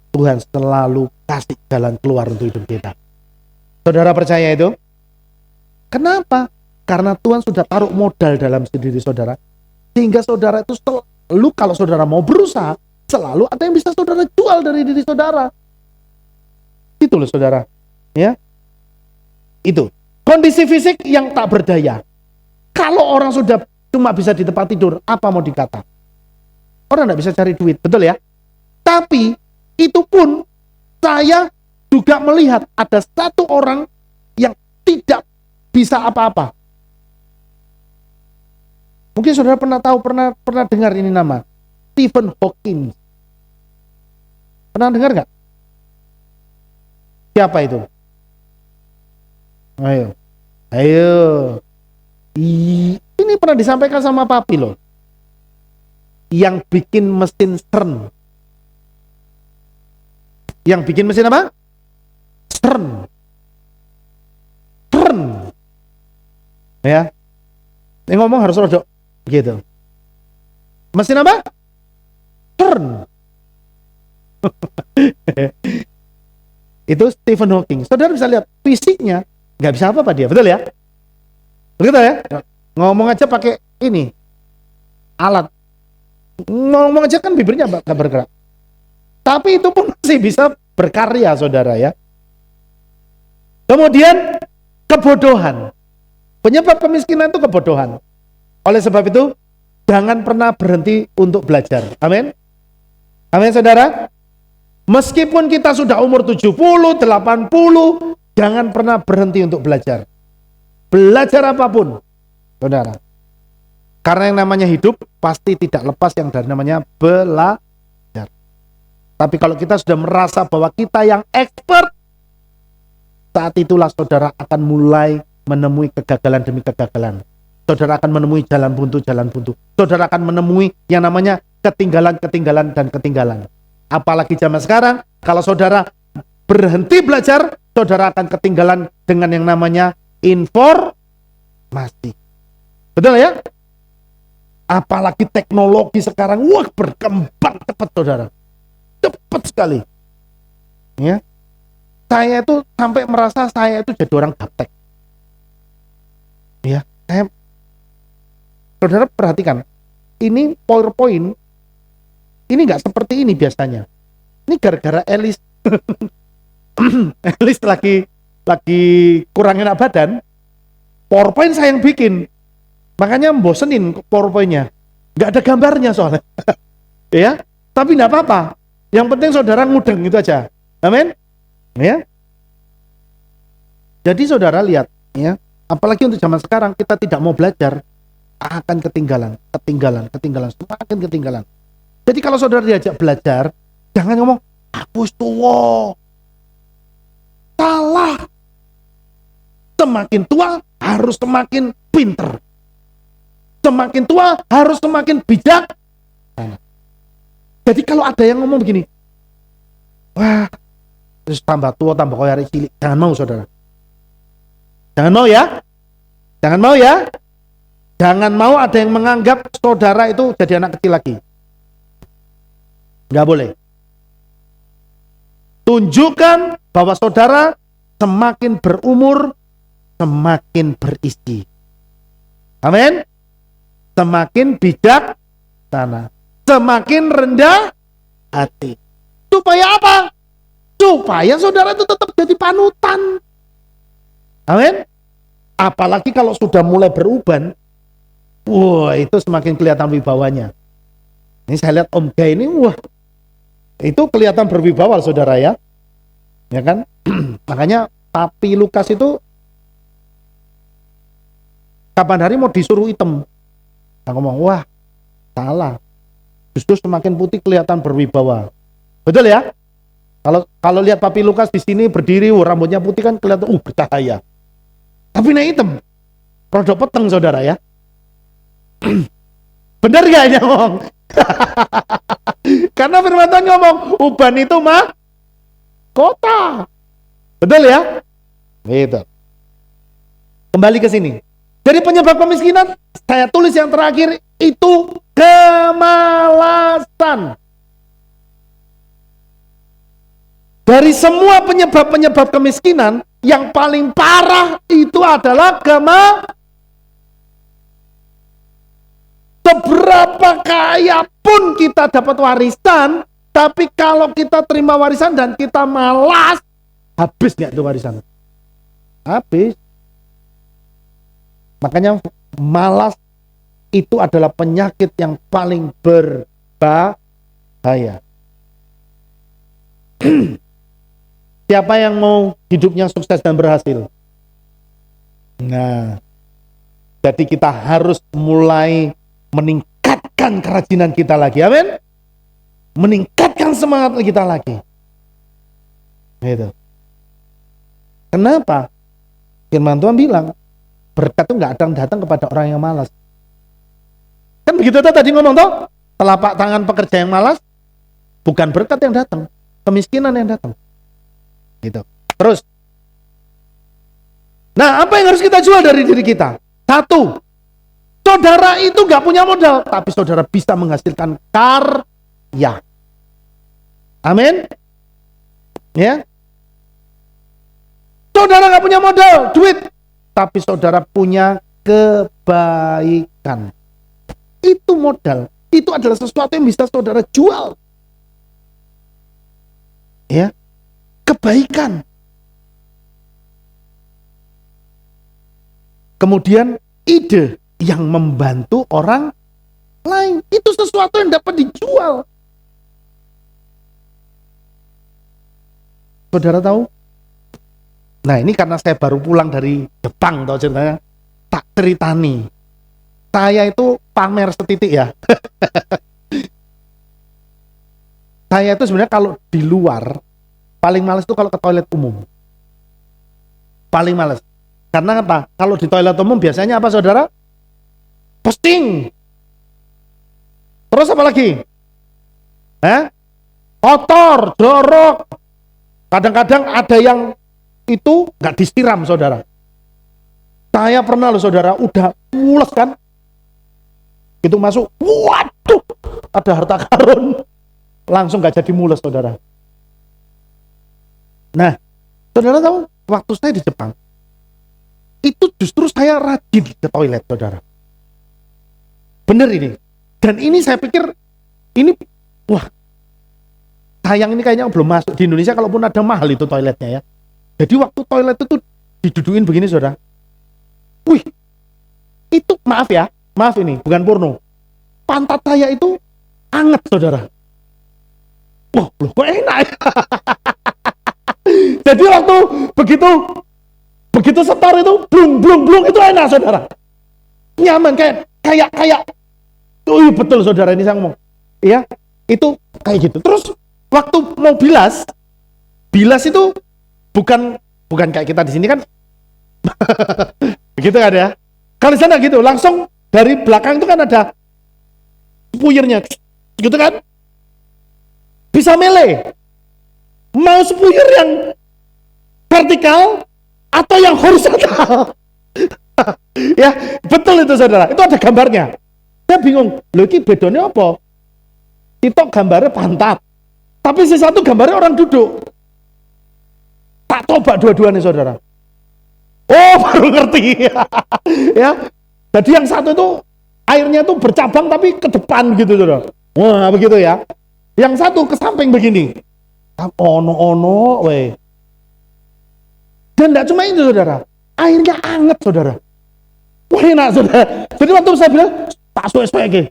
Tuhan selalu kasih jalan keluar untuk hidup kita. Saudara percaya itu? Kenapa? Karena Tuhan sudah taruh modal dalam diri saudara, sehingga saudara itu selalu, kalau saudara mau berusaha, selalu ada yang bisa saudara jual dari diri saudara. Itu loh saudara, ya. Itu kondisi fisik yang tak berdaya. Kalau orang sudah cuma bisa di tempat tidur, apa mau dikata? Orang tidak bisa cari duit, betul ya? Tapi itu pun saya juga melihat ada satu orang yang tidak bisa apa-apa. Mungkin saudara pernah tahu, pernah dengar ini nama Stephen Hawking. Pernah dengar nggak? Siapa itu? Ayo. Ini pernah disampaikan sama papi loh. Yang bikin mesin CERN. Yang bikin mesin apa? CERN. CERN. Ya. Ini ngomong harus rodok gitu. Mesin apa? CERN. Itu Stephen Hawking. Saudara bisa lihat fisiknya nggak bisa apa-apa dia, betul ya? Begitu ya? Ngomong aja pakai ini alat. Ngomong aja kan bibirnya nggak bergerak. Tapi itu pun masih bisa berkarya, saudara ya. Kemudian kebodohan. Penyebab kemiskinan itu kebodohan. Oleh sebab itu, jangan pernah berhenti untuk belajar. Amin. Amin, saudara. Meskipun kita sudah umur 70, 80, jangan pernah berhenti untuk belajar. Belajar apapun, saudara. Karena yang namanya hidup pasti tidak lepas yang dari namanya belajar. Tapi kalau kita sudah merasa bahwa kita yang expert, saat itulah saudara akan mulai menemui kegagalan demi kegagalan. Saudara akan menemui jalan buntu. Saudara akan menemui yang namanya ketinggalan dan ketinggalan. Apalagi zaman sekarang, kalau saudara berhenti belajar, saudara akan ketinggalan dengan yang namanya informasi. Betul ya? Apalagi teknologi sekarang, wah berkembang cepat saudara. Cepat sekali. Ya. Saya itu sampai merasa saya itu jadi orang gaptek. Ya, saudara perhatikan, ini PowerPoint, ini nggak seperti ini biasanya. Ini gara-gara Elis, Elis lagi kurang enak badan, PowerPoint saya yang bikin. Makanya bosenin PowerPoint-nya. Nggak ada gambarnya soalnya. Ya, tapi nggak apa-apa. Yang penting saudara ngudeng itu aja. Amin. Ya. Jadi saudara lihat ya, apalagi untuk zaman sekarang kita tidak mau belajar, akan ketinggalan, semakin ketinggalan. Jadi kalau saudara diajak belajar, jangan ngomong, aku tua. Salah. Semakin tua harus semakin pinter. Semakin tua harus semakin bijak. Jadi kalau ada yang ngomong begini, wah, terus tambah tua, tambah koyar cilik, jangan mau saudara. Jangan mau ya. Jangan mau ya. Jangan mau ada yang menganggap saudara itu jadi anak kecil lagi. Nggak boleh. Tunjukkan bahwa saudara semakin berumur, semakin berisi. Amin. Semakin bijak sana, semakin rendah hati. Supaya apa? Supaya saudara itu tetap jadi panutan. Amin. Apalagi kalau sudah mulai beruban, wah itu semakin kelihatan wibawanya. Ini saya lihat Om Gay ini, wah itu kelihatan berwibawa saudara ya. Ya kan? Makanya Papi Lukas itu kapan hari mau disuruh hitam. Nah, ngomong, wah salah. Justru semakin putih kelihatan berwibawa. Betul ya? Kalau lihat Papi Lukas di sini berdiri, rambutnya putih kan kelihatan bercahaya. Tapi naik hitam, produk peteng saudara ya. Bener gak ini ngomong? Karena firman Tuhan ngomong, uban itu mah kota. Betul ya? Gitu. Kembali ke sini. Jadi penyebab kemiskinan, saya tulis yang terakhir, itu kemalasan. Dari semua penyebab-penyebab kemiskinan, yang paling parah itu adalah seberapa kaya pun kita dapat warisan, tapi kalau kita terima warisan dan kita malas, habis nggak itu warisan? Habis. Makanya malas itu adalah penyakit yang paling berbahaya. Siapa yang mau hidupnya sukses dan berhasil? Nah, jadi kita harus mulai meningkatkan kerajinan kita lagi, amin? Meningkatkan semangat kita lagi. Gitu. Kenapa? Firman Tuhan bilang, berkat itu nggak datang kepada orang yang malas. Kan begitu tadi ngomong toh, telapak tangan pekerja yang malas, bukan berkat yang datang, kemiskinan yang datang. Gitu. Terus. Nah, apa yang harus kita jual dari diri kita? Satu, saudara itu nggak punya modal, tapi saudara bisa menghasilkan karya. Amin. Ya. Saudara nggak punya modal, duit, tapi saudara punya kebaikan. Itu modal. Itu adalah sesuatu yang bisa saudara jual. Ya. Kebaikan. Kemudian ide yang membantu orang lain. Itu sesuatu yang dapat dijual. Saudara tahu? Nah, ini karena saya baru pulang dari Jepang, tahu ceritanya. Tak ceritani. Saya itu pamer setitik ya. Saya itu sebenarnya kalau di luar, paling males itu kalau ke toilet umum. Paling males. Karena apa? Kalau di toilet umum biasanya apa saudara? Posting. Terus apa lagi? Kotor, jorok. Kadang-kadang ada yang itu nggak disiram saudara. Saya pernah loh saudara, udah mules kan? Itu masuk, waduh, ada harta karun. Langsung nggak jadi mules saudara. Nah, saudara tahu, waktu saya di Jepang, itu justru saya rajin ke toilet, saudara. Bener ini. Dan ini saya pikir, ini, wah, sayang ini kayaknya belum masuk. Di Indonesia kalaupun ada mahal itu toiletnya ya. Jadi waktu toilet itu didudukin begini, saudara. Wih, itu maaf ya, maaf ini, bukan porno. Pantat saya itu anget, saudara. Wah, loh kok enak ya? Jadi waktu begitu setor itu blung itu enak saudara. Nyaman kayak betul saudara ini saya ngomong. Ya, itu kayak gitu. Terus waktu mau bilas itu bukan kayak kita di sini kan. Begitu kan ya. Kalau di sana gitu, langsung dari belakang itu kan ada spuyernya. Gitu kan? Bisa mele. Mau spuyer yang vertikal atau yang horizontal. Ya, betul itu saudara. Itu ada gambarnya. Saya bingung, loh ini bedanya apa? Itu gambarnya pantat. Tapi si satu gambarnya orang duduk. Tak coba dua-duanya saudara. Oh, baru ngerti. Ya. Jadi yang satu itu airnya tuh bercabang tapi ke depan gitu saudara. Wah, begitu ya. Yang satu ke samping begini. Ono weh. Dan tidak cuma itu saudara, airnya anget saudara. Wah enak saudara. Jadi waktu saya bilang, tak suwe-suwe lagi.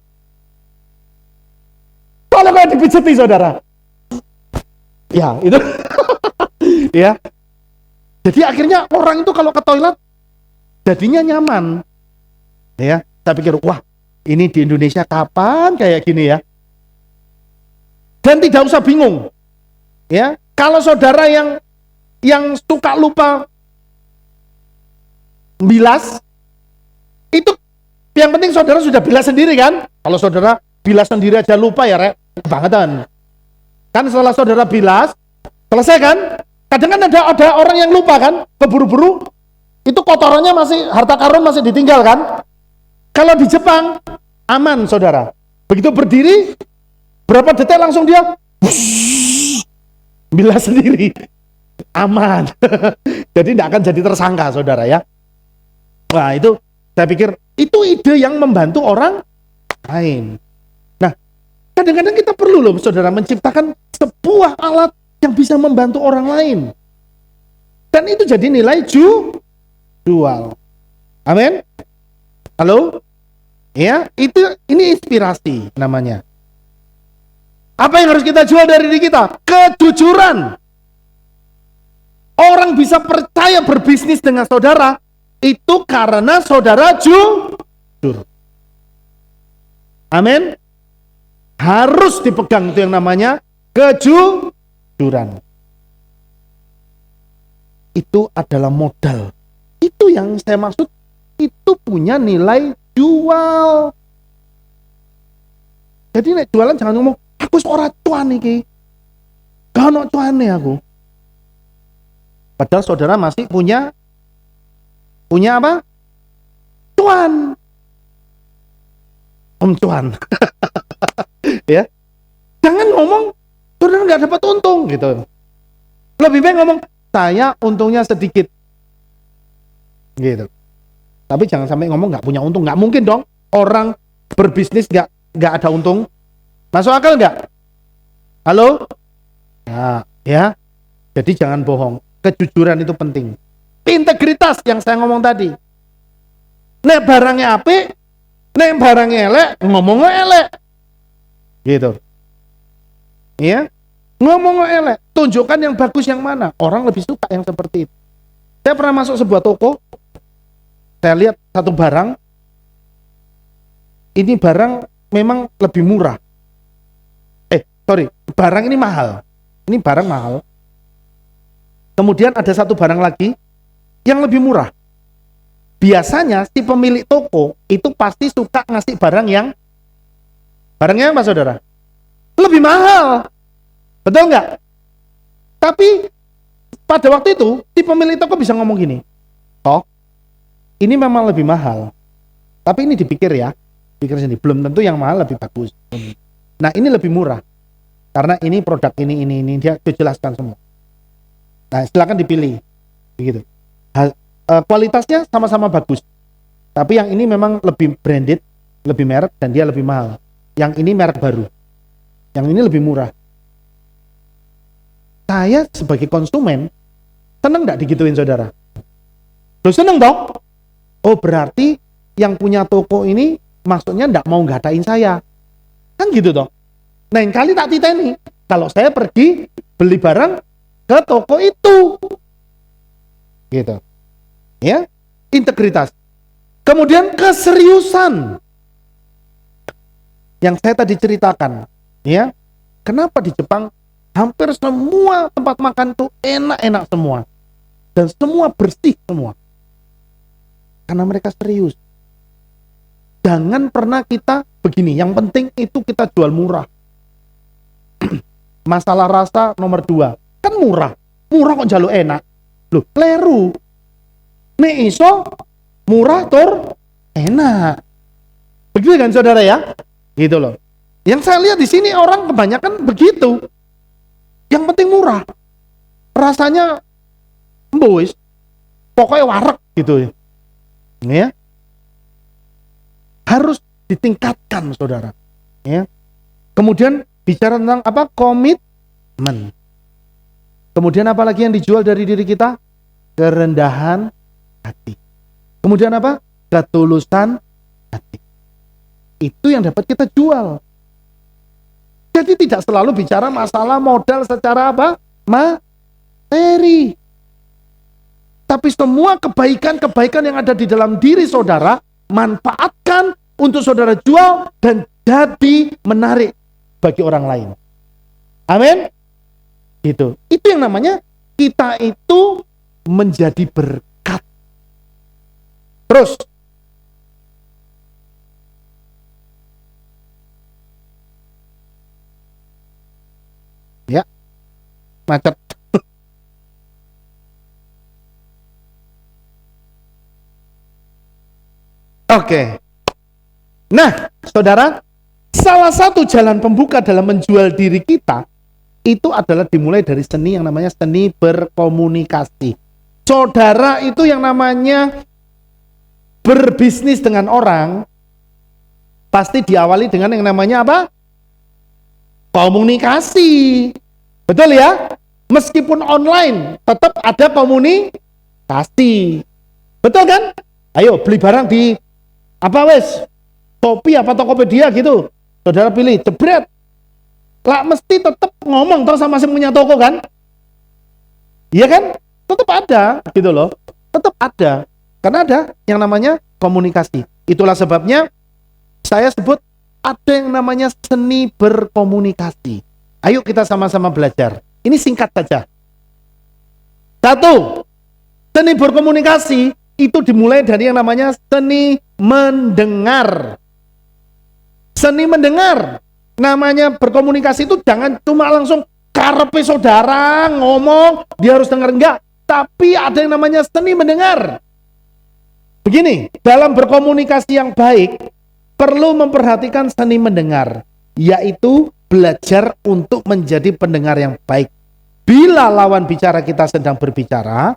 Kalau kayak dipijeti saudara. Ya itu. Ya. Jadi akhirnya orang itu kalau ke toilet, jadinya nyaman. Ya, saya pikir, wah ini di Indonesia kapan kayak gini ya. Dan tidak usah bingung. Ya, kalau saudara yang suka lupa bilas, itu yang penting saudara sudah bilas sendiri kan? Kalau saudara bilas sendiri aja lupa ya rek, bangetan. Kan setelah saudara bilas, selesai kan? Kadang kan ada orang yang lupa kan, keburu-buru, itu kotorannya masih, harta karun masih ditinggal kan? Kalau di Jepang, aman saudara. Begitu berdiri, berapa detik langsung dia bilas sendiri. Aman. Jadi tidak akan jadi tersangka saudara ya. Nah itu saya pikir itu ide yang membantu orang lain. Nah kadang-kadang kita perlu loh saudara menciptakan sebuah alat yang bisa membantu orang lain. Dan itu jadi nilai jual. Amin. Halo? Ya, ini inspirasi namanya. Apa yang harus kita jual dari diri kita? Kejujuran. Orang bisa percaya berbisnis dengan saudara itu karena saudara jujur. Amin. Harus dipegang itu yang namanya kejujuran. Itu adalah modal. Itu yang saya maksud, itu punya nilai jual. Jadi nek jualan jangan ngomong, aku seorang cuan iki. Gak ono cuane aku. Padahal saudara masih punya apa? Cuan. Om cuan. Ya. Jangan ngomong saudara nggak dapat untung gitu. Lebih baik ngomong saya untungnya sedikit. Gitu. Tapi jangan sampai ngomong nggak punya untung, nggak mungkin dong. Orang berbisnis nggak ada untung. Masuk akal nggak? Halo? Nah, ya. Jadi jangan bohong. Kejujuran itu penting. Integritas yang saya ngomong tadi. Nek barangnya apik, nek barangnya elek, ngomongnya elek. Gitu. Iya? Ngomongnya elek, tunjukkan yang bagus yang mana. Orang lebih suka yang seperti itu. Saya pernah masuk sebuah toko, saya lihat satu barang, ini barang memang lebih murah. Barang ini mahal. Ini barang mahal. Kemudian ada satu barang lagi yang lebih murah. Biasanya si pemilik toko itu pasti suka ngasih barangnya apa saudara? Lebih mahal. Betul nggak? Tapi pada waktu itu si pemilik toko bisa ngomong gini, toh ini memang lebih mahal. Tapi ini dipikir ya, pikir sendiri, belum tentu yang mahal lebih bagus. Nah ini lebih murah. Karena ini produk ini dia jelaskan semua. Nah silakan dipilih, begitu. Kualitasnya sama-sama bagus, tapi yang ini memang lebih branded, lebih merek dan dia lebih mahal. Yang ini merek baru, yang ini lebih murah. Saya sebagai konsumen seneng nggak digituin saudara? Loh seneng dong? Oh berarti yang punya toko ini maksudnya nggak mau nggatain saya, kan gitu dong? Nah yang kali tak titeni, kalau saya pergi beli barang ke toko itu. Gitu. Ya, integritas. Kemudian keseriusan. Yang saya tadi ceritakan, ya. Kenapa di Jepang hampir semua tempat makan tuh enak-enak semua. Dan semua bersih semua. Karena mereka serius. Jangan pernah kita begini, yang penting itu kita jual murah. Masalah rasa nomor 2, kan murah. Murah kok jaluk enak. Loh, kleru. Nek iso murah tur enak. Begitu kan saudara ya? Gitu loh. Yang saya lihat di sini orang kebanyakan begitu. Yang penting murah. Rasanya mbois. Pokoknya warek gitu ya. Ya. Harus ditingkatkan saudara. Ya. Kemudian bicara tentang apa? Komitmen. Kemudian apa lagi yang dijual dari diri kita? Kerendahan hati. Kemudian apa? Ketulusan hati. Itu yang dapat kita jual. Jadi tidak selalu bicara masalah modal secara apa? Materi. Tapi semua kebaikan-kebaikan yang ada di dalam diri saudara, manfaatkan untuk saudara jual dan jadi menarik bagi orang lain. Amin. Gitu. Itu yang namanya kita itu menjadi berkat. Terus ya, macet. Oke. Nah, saudara, salah satu jalan pembuka dalam menjual diri kita itu adalah dimulai dari seni yang namanya seni berkomunikasi. Saudara itu yang namanya berbisnis dengan orang pasti diawali dengan yang namanya apa? Komunikasi. Betul ya? Meskipun online tetap ada komunikasi. Betul kan? Ayo beli barang di apa wes? Shopee apa Tokopedia gitu. Saudara pilih, jebret. Lah mesti tetap ngomong toh sama si punya toko kan? Iya kan? Tetap ada gitu loh. Tetap ada. Karena ada yang namanya komunikasi. Itulah sebabnya saya sebut ada yang namanya seni berkomunikasi. Ayo kita sama-sama belajar. Ini singkat saja. 1. Seni berkomunikasi itu dimulai dari yang namanya seni mendengar. Seni mendengar. Namanya berkomunikasi itu jangan cuma langsung karepe saudara ngomong, dia harus dengar, enggak. Tapi ada yang namanya seni mendengar. Begini, dalam berkomunikasi yang baik, perlu memperhatikan seni mendengar, yaitu belajar untuk menjadi pendengar yang baik. Bila lawan bicara kita sedang berbicara,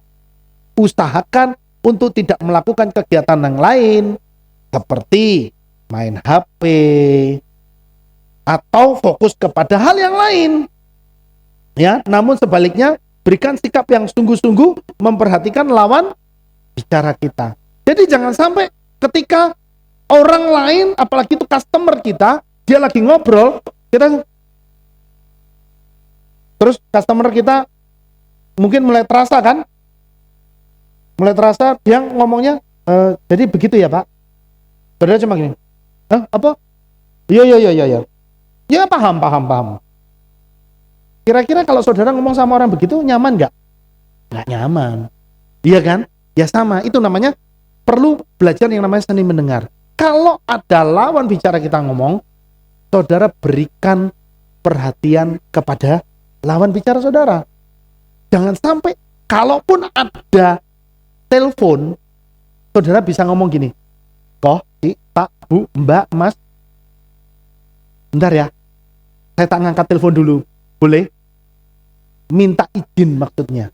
usahakan untuk tidak melakukan kegiatan yang lain, seperti main HP, atau fokus kepada hal yang lain. Ya, namun sebaliknya, berikan sikap yang sungguh-sungguh memperhatikan lawan bicara kita. Jadi jangan sampai ketika orang lain, apalagi itu customer kita, dia lagi ngobrol, kita terus customer kita mungkin mulai terasa kan? Mulai terasa dia ngomongnya, jadi begitu ya Pak? Saudara cuma gini, apa? Iya. Ya paham. Kira-kira kalau saudara ngomong sama orang begitu, nyaman nggak? Nggak nyaman. Iya kan? Ya sama, itu namanya perlu belajar yang namanya seni mendengar. Kalau ada lawan bicara kita ngomong, saudara berikan perhatian kepada lawan bicara saudara. Jangan sampai, kalaupun ada telepon, saudara bisa ngomong gini, Koh, Pak, Bu, Mbak, Mas, bentar ya, saya tak ngangkat telepon dulu, boleh? Minta izin maksudnya.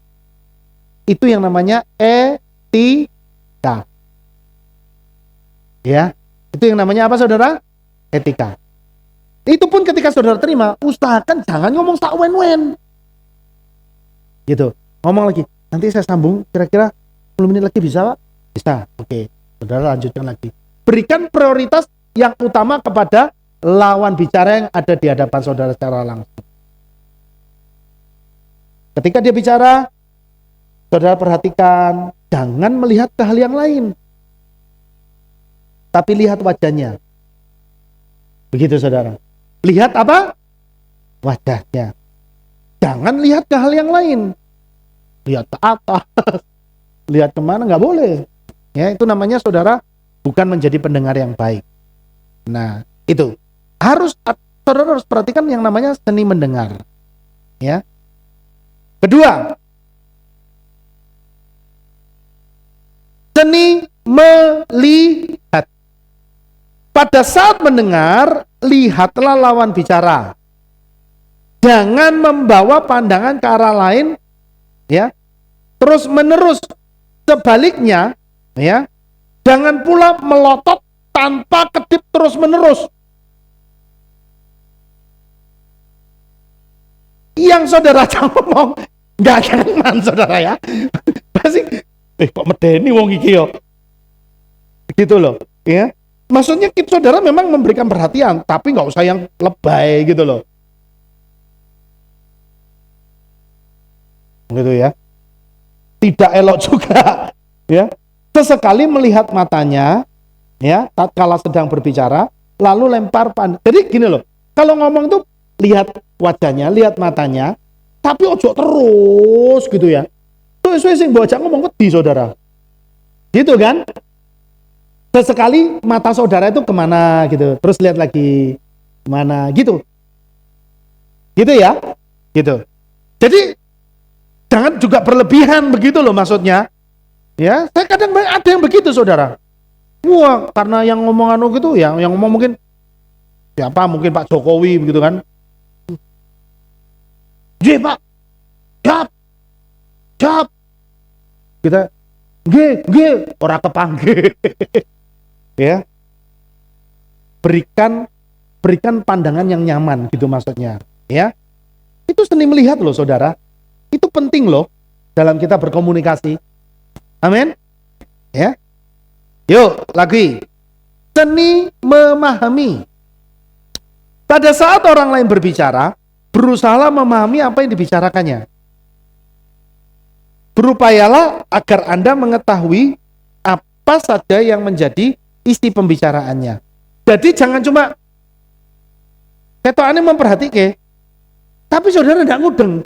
Itu yang namanya etika. Ya, itu yang namanya apa saudara? Etika. Itu pun ketika saudara terima, usahakan jangan ngomong sak wen-wen. Gitu. Ngomong lagi, nanti saya sambung kira-kira 10 menit lagi bisa Pak? Bisa. Oke. Saudara lanjutkan lagi. Berikan prioritas yang utama kepada lawan bicara yang ada di hadapan saudara secara langsung. Ketika dia bicara, saudara perhatikan, jangan melihat ke hal yang lain, tapi lihat wajahnya. Begitu saudara. Lihat apa? Wajahnya. Jangan lihat ke hal yang lain. Lihat ke atas, lihat kemana, nggak boleh. Ya, itu namanya saudara bukan menjadi pendengar yang baik. Nah, itu saudara harus perhatikan yang namanya seni mendengar. Ya. Kedua, seni melihat. Pada saat mendengar, lihatlah lawan bicara. Jangan membawa pandangan ke arah lain, ya. Terus menerus. Sebaliknya, ya. Jangan pula melotot tanpa kedip terus menerus. Yang saudara ngomong nggak nyaman saudara ya. Pasti kok medeni wong iki yo. Gitu loh, ya. Maksudnya kita saudara memang memberikan perhatian, tapi nggak usah yang lebay gitu loh. Gitu ya. Tidak elok juga, ya. Sesekali melihat matanya, ya, tatkala sedang berbicara, lalu lempar Jadi gini loh, kalau ngomong tuh lihat wajahnya, lihat matanya, tapi ojo terus gitu ya. Tuh sing bocah ngomong wedi saudara. Gitu kan? Sesekali mata saudara itu kemana gitu, terus lihat lagi kemana gitu, gitu ya, gitu. Jadi jangan juga berlebihan begitu loh maksudnya, ya. Saya kadang ada yang begitu saudara. Wah, karena yang ngomong anu gitu, ya, yang ngomong mungkin siapa, mungkin Pak Jokowi begitu kan. Ye Pak, jap, kita, ge, orang kepanggil. Ya, berikan pandangan yang nyaman gitu maksudnya, ya. Itu seni melihat loh saudara, itu penting loh dalam kita berkomunikasi. Amin, ya. Yuk lagi, seni memahami. Pada saat orang lain berbicara, berusahalah memahami apa yang dibicarakannya. Berupayalah agar Anda mengetahui apa saja yang menjadi isi pembicaraannya. Jadi jangan cuma ketokane memperhatike, tapi saudara tidak ngudeng.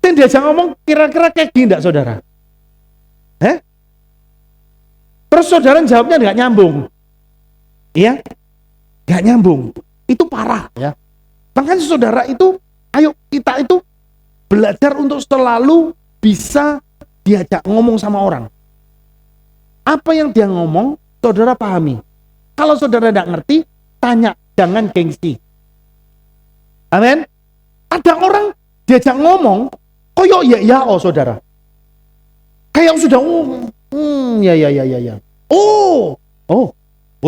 Dan diajak ngomong kira-kira kayak gini enggak saudara? Terus saudara jawabnya nggak nyambung, iya? Nggak nyambung, itu parah ya. Makanya saudara itu, ayo kita itu belajar untuk selalu bisa diajak ngomong sama orang. Apa yang dia ngomong, saudara pahami. Kalau saudara tidak ngerti, tanya, jangan gengsi. Amin. Ada orang diajak ngomong, koyok ya oh saudara. Kayak sudah, ya. Oh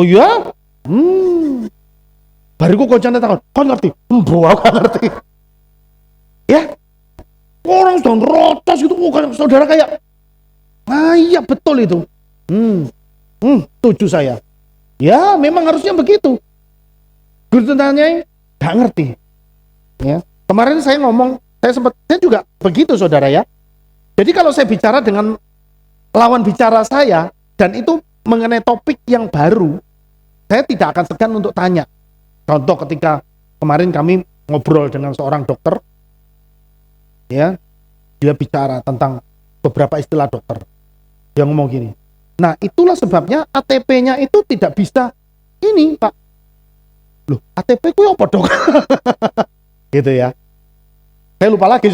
ya, bariku koncane takon, kon ngerti? Aku ngerti. Ya, orang sudah rotos gitu, saudara kayak, iya betul itu. Setuju saya. Ya, memang harusnya begitu. Guru tanya, nggak ngerti. Ya, kemarin saya ngomong, saya juga begitu saudara ya. Jadi kalau saya bicara dengan lawan bicara saya dan itu mengenai topik yang baru, saya tidak akan segan untuk tanya. Contoh ketika kemarin kami ngobrol dengan seorang dokter, ya, dia bicara tentang beberapa istilah dokter. Dia ngomong gini. Nah, itulah sebabnya ATP-nya itu tidak bisa ini, Pak. Loh, ATP ku apa, Dok? Gitu ya. Saya lupa lagi.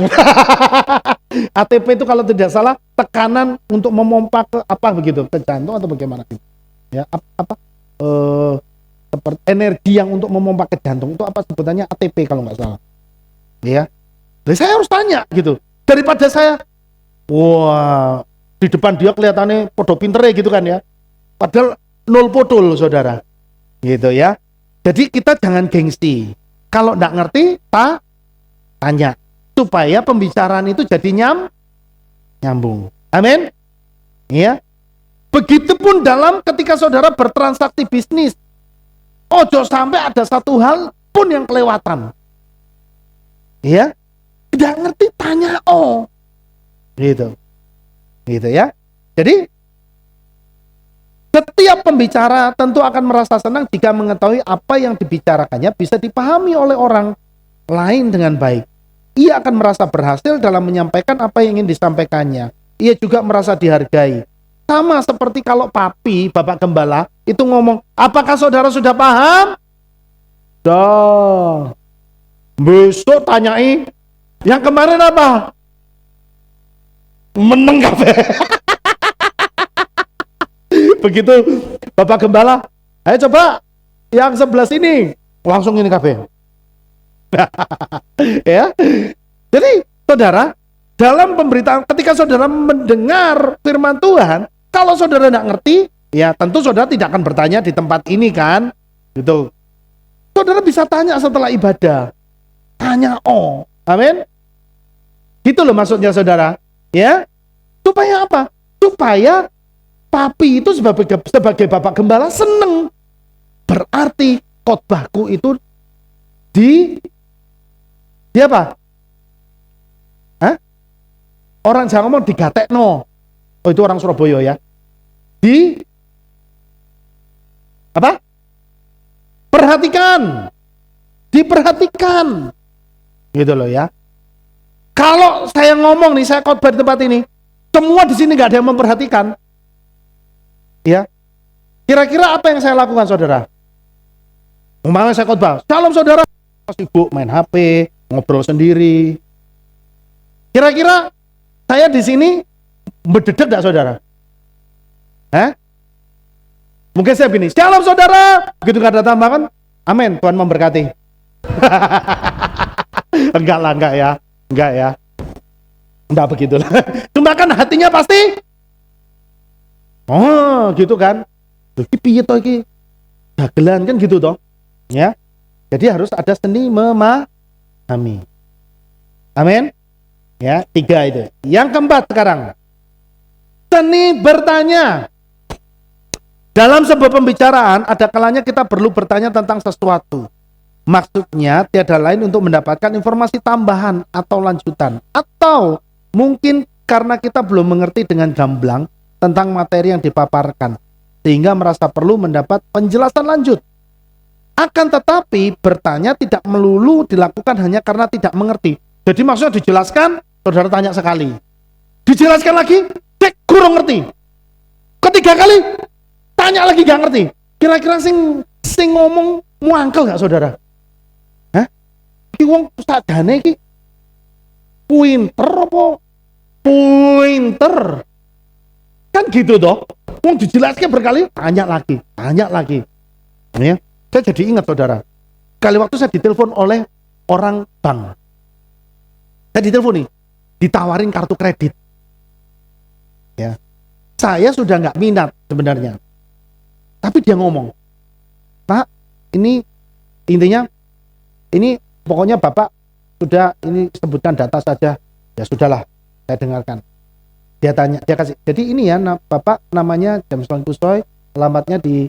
ATP itu kalau tidak salah tekanan untuk memompa ke apa begitu, ke jantung atau bagaimana gitu. Ya, seperti energi yang untuk memompa ke jantung itu apa sebutannya, ATP kalau nggak salah. Ya. Jadi saya harus tanya gitu. Daripada saya di depan dia kelihatannya podo pintere gitu kan ya. Padahal nol podol saudara. Gitu ya. Jadi kita jangan gengsi. Kalau enggak ngerti, tanya. Supaya pembicaraan itu jadi nyambung. Amin. Ya. Begitupun dalam ketika saudara bertransaksi bisnis. Ojo sampai ada satu hal pun yang kelewatan. Ya. Tidak ngerti, tanya gitu ya. Jadi setiap pembicara tentu akan merasa senang jika mengetahui apa yang dibicarakannya bisa dipahami oleh orang lain dengan baik. Ia akan merasa berhasil dalam menyampaikan apa yang ingin disampaikannya. Ia juga merasa dihargai. Sama seperti kalau papi, Bapak Gembala, itu ngomong, apakah saudara sudah paham? Dah. Besok tanyai, yang kemarin apa? Meneng kafe. Begitu Bapak Gembala, ayo coba yang sebelah sini, langsung ini kafe. Ya. Jadi saudara, dalam pemberitaan, ketika saudara mendengar firman Tuhan, kalau saudara tidak ngerti, ya tentu saudara tidak akan bertanya di tempat ini kan, gitu. Saudara bisa tanya setelah ibadah, tanya amin. Gitu loh maksudnya saudara, ya. Supaya apa? Supaya papi itu sebagai Bapak Gembala seneng. Berarti khotbahku itu di apa? Hah? Orang Jawa ngomong digatekno. Oh itu orang Surabaya ya. Di apa? Perhatikan. Diperhatikan. Gitu loh ya. Kalau saya ngomong nih, saya khotbah di tempat ini, semua di sini nggak ada yang memperhatikan. Ya. Kira-kira apa yang saya lakukan saudara? Umpamanya saya khotbah, "Shalom saudara." Sibuk main HP, ngobrol sendiri. Kira-kira saya di sini berdedek enggak saudara? Mungkin saya begini, "Shalom saudara." Begitu enggak ada tambahan, amin, Tuhan memberkati. Enggak ya. Enggak begitulah. Cuma kan hatinya pasti gitu kan. Iki piye to iki? Dagelan kan gitu toh. Ya. Jadi harus ada seni memahami. Amin. Ya, 3 itu. Yang keempat sekarang. Seni bertanya. Dalam sebuah pembicaraan ada kalanya kita perlu bertanya tentang sesuatu. Maksudnya tiada lain untuk mendapatkan informasi tambahan atau lanjutan. Atau mungkin karena kita belum mengerti dengan gamblang tentang materi yang dipaparkan, sehingga merasa perlu mendapat penjelasan lanjut. Akan tetapi bertanya tidak melulu dilakukan hanya karena tidak mengerti. Jadi maksudnya dijelaskan, saudara tanya sekali. Dijelaskan lagi, cek kurang ngerti. Ketiga kali, tanya lagi gak ngerti. Kira-kira sing ngomong muangkel gak saudara? Iki wong sadane iki pinter apa? Pinter. Kan gitu toh. Wong dijelaskan berkali, tanya lagi. Ya. Saya jadi ingat saudara. Kali waktu saya ditelepon oleh orang bank. Saya ditelepon nih, ditawarin kartu kredit. Ya. Saya sudah nggak minat sebenarnya. Tapi dia ngomong, "Pak, ini intinya ini pokoknya Bapak sudah ini sebutkan data saja." Ya sudahlah, saya dengarkan. Dia tanya, dia kasih. Jadi ini ya, Bapak namanya Jameson Kusoy, alamatnya di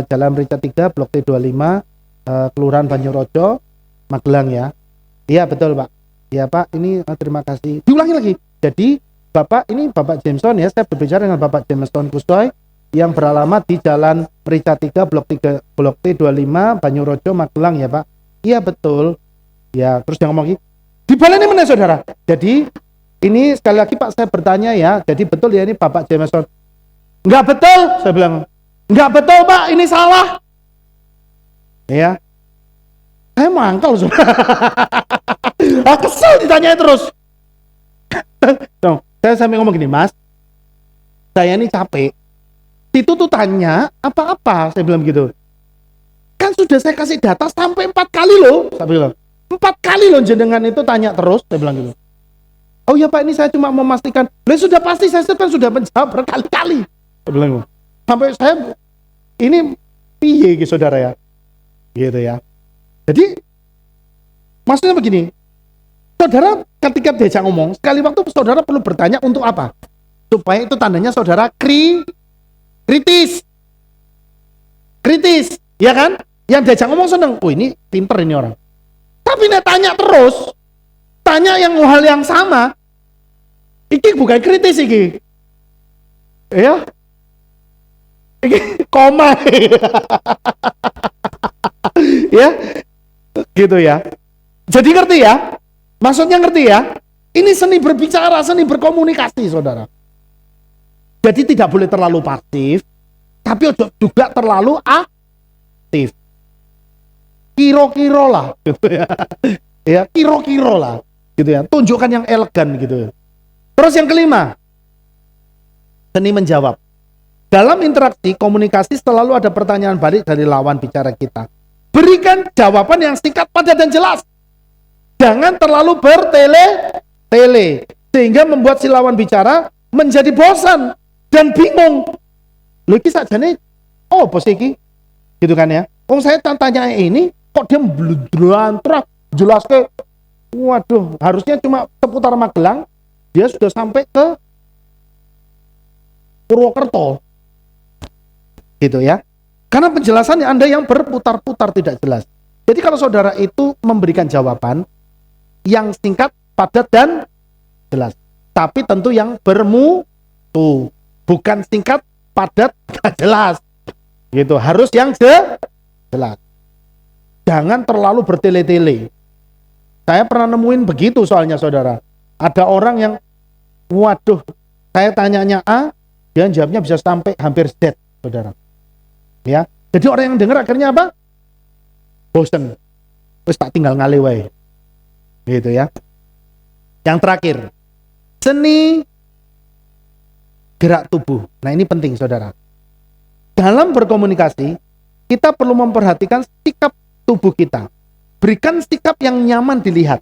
Jalan Merica 3, Blok T25, Kelurahan Banyurojo, Magelang ya. Iya betul Pak. Ya Pak, ini terima kasih. Diulangi lagi. Jadi Bapak ini Bapak Jameson ya, saya berbicara dengan Bapak Jameson Kusoy yang beralamat di Jalan Merica 3, Blok T25, Banyurojo, Magelang ya Pak. Iya betul. Ya, terus dia ngomong, "Dibaleni mana saudara?" Jadi ini sekali lagi Pak saya bertanya ya, jadi betul ya ini Bapak Jameson? Enggak betul, saya bilang. Enggak betul Pak, ini salah. Ya, saya mangkal saudara. Kesel ditanya terus. Saya sampai ngomong gini, "Mas, saya ini capek. Itu tuh tanya apa-apa," saya bilang gitu. "Kan sudah saya kasih data sampai 4 kali loh," saya bilang. 4 kali loh jenengan itu tanya terus, saya bilang gitu. "Oh ya Pak, ini saya cuma memastikan." Sudah pasti saya kan sudah menjawab berkali-kali. Saya bilang gitu. Sampai saya ini piye gitu saudara ya. Gitu ya. Jadi maksudnya begini. Saudara ketika diajak ngomong, sekali waktu saudara perlu bertanya untuk apa? Supaya itu tandanya saudara kritis. Kritis, ya kan? Yang diajak ngomong seneng, "Oh ini pinter ini orang." Tapi nek tanya terus, tanya yang hal yang sama, iki bukan kritis iki. Ya. Iki koma. Ya. Gitu ya. Jadi ngerti ya? Maksudnya ngerti ya? Ini seni berbicara, seni berkomunikasi, saudara. Jadi tidak boleh terlalu pasif, tapi juga terlalu aktif. Kiro-kiro lah, gitu ya. Ya, kiro-kiro lah, gitu ya. Tunjukkan yang elegan, gitu. Terus yang kelima, seni menjawab. Dalam interaksi komunikasi selalu ada pertanyaan balik dari lawan bicara kita. Berikan jawaban yang singkat, padat, dan jelas. Jangan terlalu bertele-tele sehingga membuat si lawan bicara menjadi bosan dan bingung. Loh iki sakjane oh bos iki gitu kan ya. Saya tanya ini kok dia bludrantrah jelas ke waduh, harusnya cuma seputar Magelang, dia sudah sampai ke Purwokerto. Gitu ya. Karena penjelasannya Anda yang berputar-putar tidak jelas. Jadi kalau saudara itu memberikan jawaban yang singkat, padat, dan jelas. Tapi tentu yang bermutu. Bukan singkat, padat, dan jelas. Gitu. Harus yang jelas. Jangan terlalu bertele-tele. Saya pernah nemuin begitu soalnya saudara. Ada orang yang, waduh, saya tanyanya A, dia jawabnya bisa sampai hampir Z, saudara. Ya. Jadi orang yang dengar akhirnya apa? Bosen. Terus tak tinggal ngalewai. Gitu ya. Yang terakhir, seni gerak tubuh. Nah ini penting saudara. Dalam berkomunikasi, kita perlu memperhatikan sikap tubuh kita. Berikan sikap yang nyaman dilihat.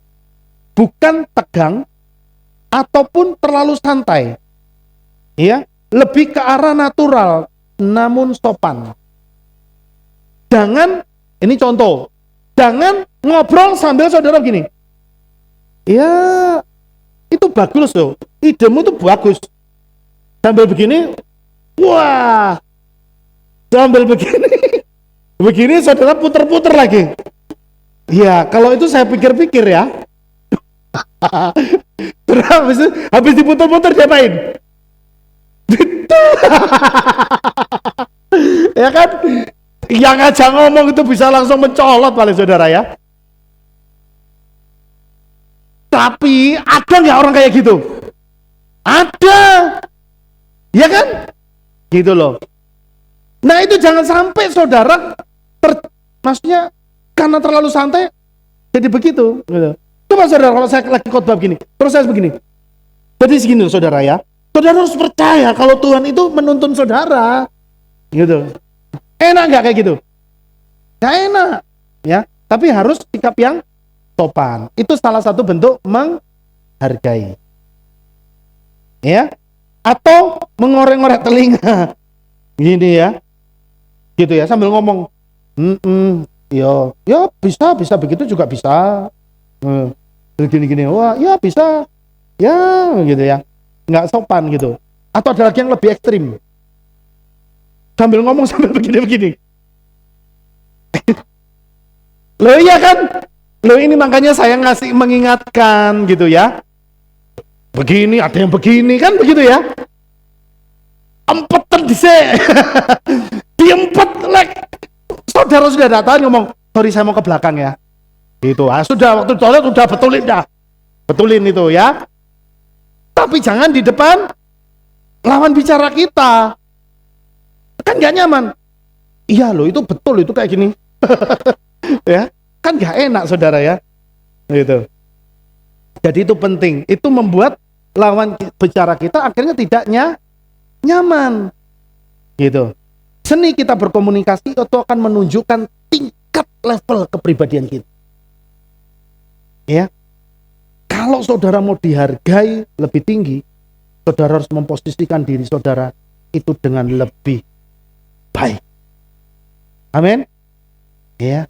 Bukan tegang ataupun terlalu santai. Ya, lebih ke arah natural namun sopan. Jangan, ini contoh, jangan ngobrol sambil saudara begini. Ya, itu bagus loh. Idemu itu bagus. Sambil begini, wah. Sambil begini, begini saudara puter-puter lagi. Ya, kalau itu saya pikir-pikir ya. Terus habis diputer-puter diapain? Ya kan? Yang aja ngomong itu bisa langsung mencolot paling saudara ya. Tapi ada nggak orang kayak gitu? Ada, ya kan? Gitu loh. Nah itu jangan sampai saudara, maksudnya karena terlalu santai, jadi begitu. Gitu. Coba saudara kalau saya lagi khotbah begini, terus saya begini. Jadi segini saudara ya. Saudara harus percaya kalau Tuhan itu menuntun saudara. Gitu. Enak nggak kayak gitu? Nggak enak, ya. Tapi harus sikap yang sopan. Itu salah satu bentuk menghargai. Ya. Atau mengorek-ngorek telinga. Gini ya. Gitu ya, sambil ngomong. Ya bisa begitu juga bisa. Gini-gini. Wah, ya bisa. Ya, gitu ya. Nggak sopan gitu. Atau ada lagi yang lebih ekstrim. Sambil ngomong sambil begini-begini. Loh iya kan? Loh ini makanya saya mengingatkan gitu ya. Begini, ada yang begini kan begitu ya. Empetan disek. Diempet lek. Saudara sudah datang ngomong, sorry saya mau ke belakang ya. Gitu. Sudah waktu toilet udah betulin dah. Betulin itu ya. Tapi jangan di depan lawan bicara kita. Kan gak nyaman. Iya loh itu betul itu kayak gini. Ya, kan gak enak saudara ya. Gitu. Jadi itu penting. Itu membuat lawan bicara kita akhirnya tidak nyaman. Gitu. Seni kita berkomunikasi itu akan menunjukkan tingkat level kepribadian kita. Ya. Kalau saudara mau dihargai lebih tinggi, saudara harus memposisikan diri saudara itu dengan lebih baik. Amin. Ya.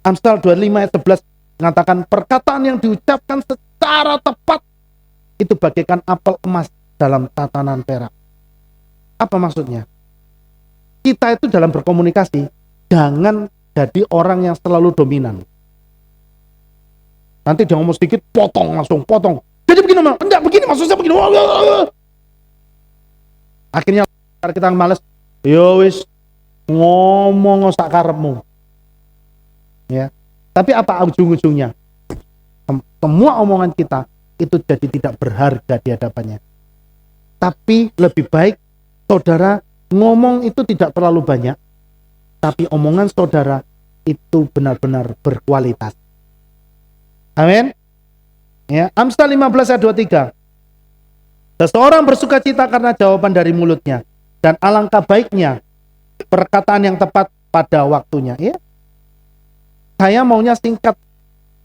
Amsal 25 ayat 11 mengatakan perkataan yang diucapkan secara tepat itu bagaikan apel emas dalam tatanan perak. Apa maksudnya? Kita itu dalam berkomunikasi jangan jadi orang yang selalu dominan. Nanti dia ngomong sedikit, potong langsung, potong. Jadi begini, enggak begini, maksudnya begini. Akhirnya kita males, yo wis ngomong sak karepmu. Ya. Tapi apa ujung-ujungnya? Semua omongan kita itu jadi tidak berharga di hadapannya. Tapi lebih baik saudara ngomong itu tidak terlalu banyak, tapi omongan saudara itu benar-benar berkualitas. Amin. Ya, Amsal 15 ayat 23. Seseorang bersuka cita karena jawaban dari mulutnya, dan alangkah baiknya perkataan yang tepat pada waktunya. Ya. Saya maunya singkat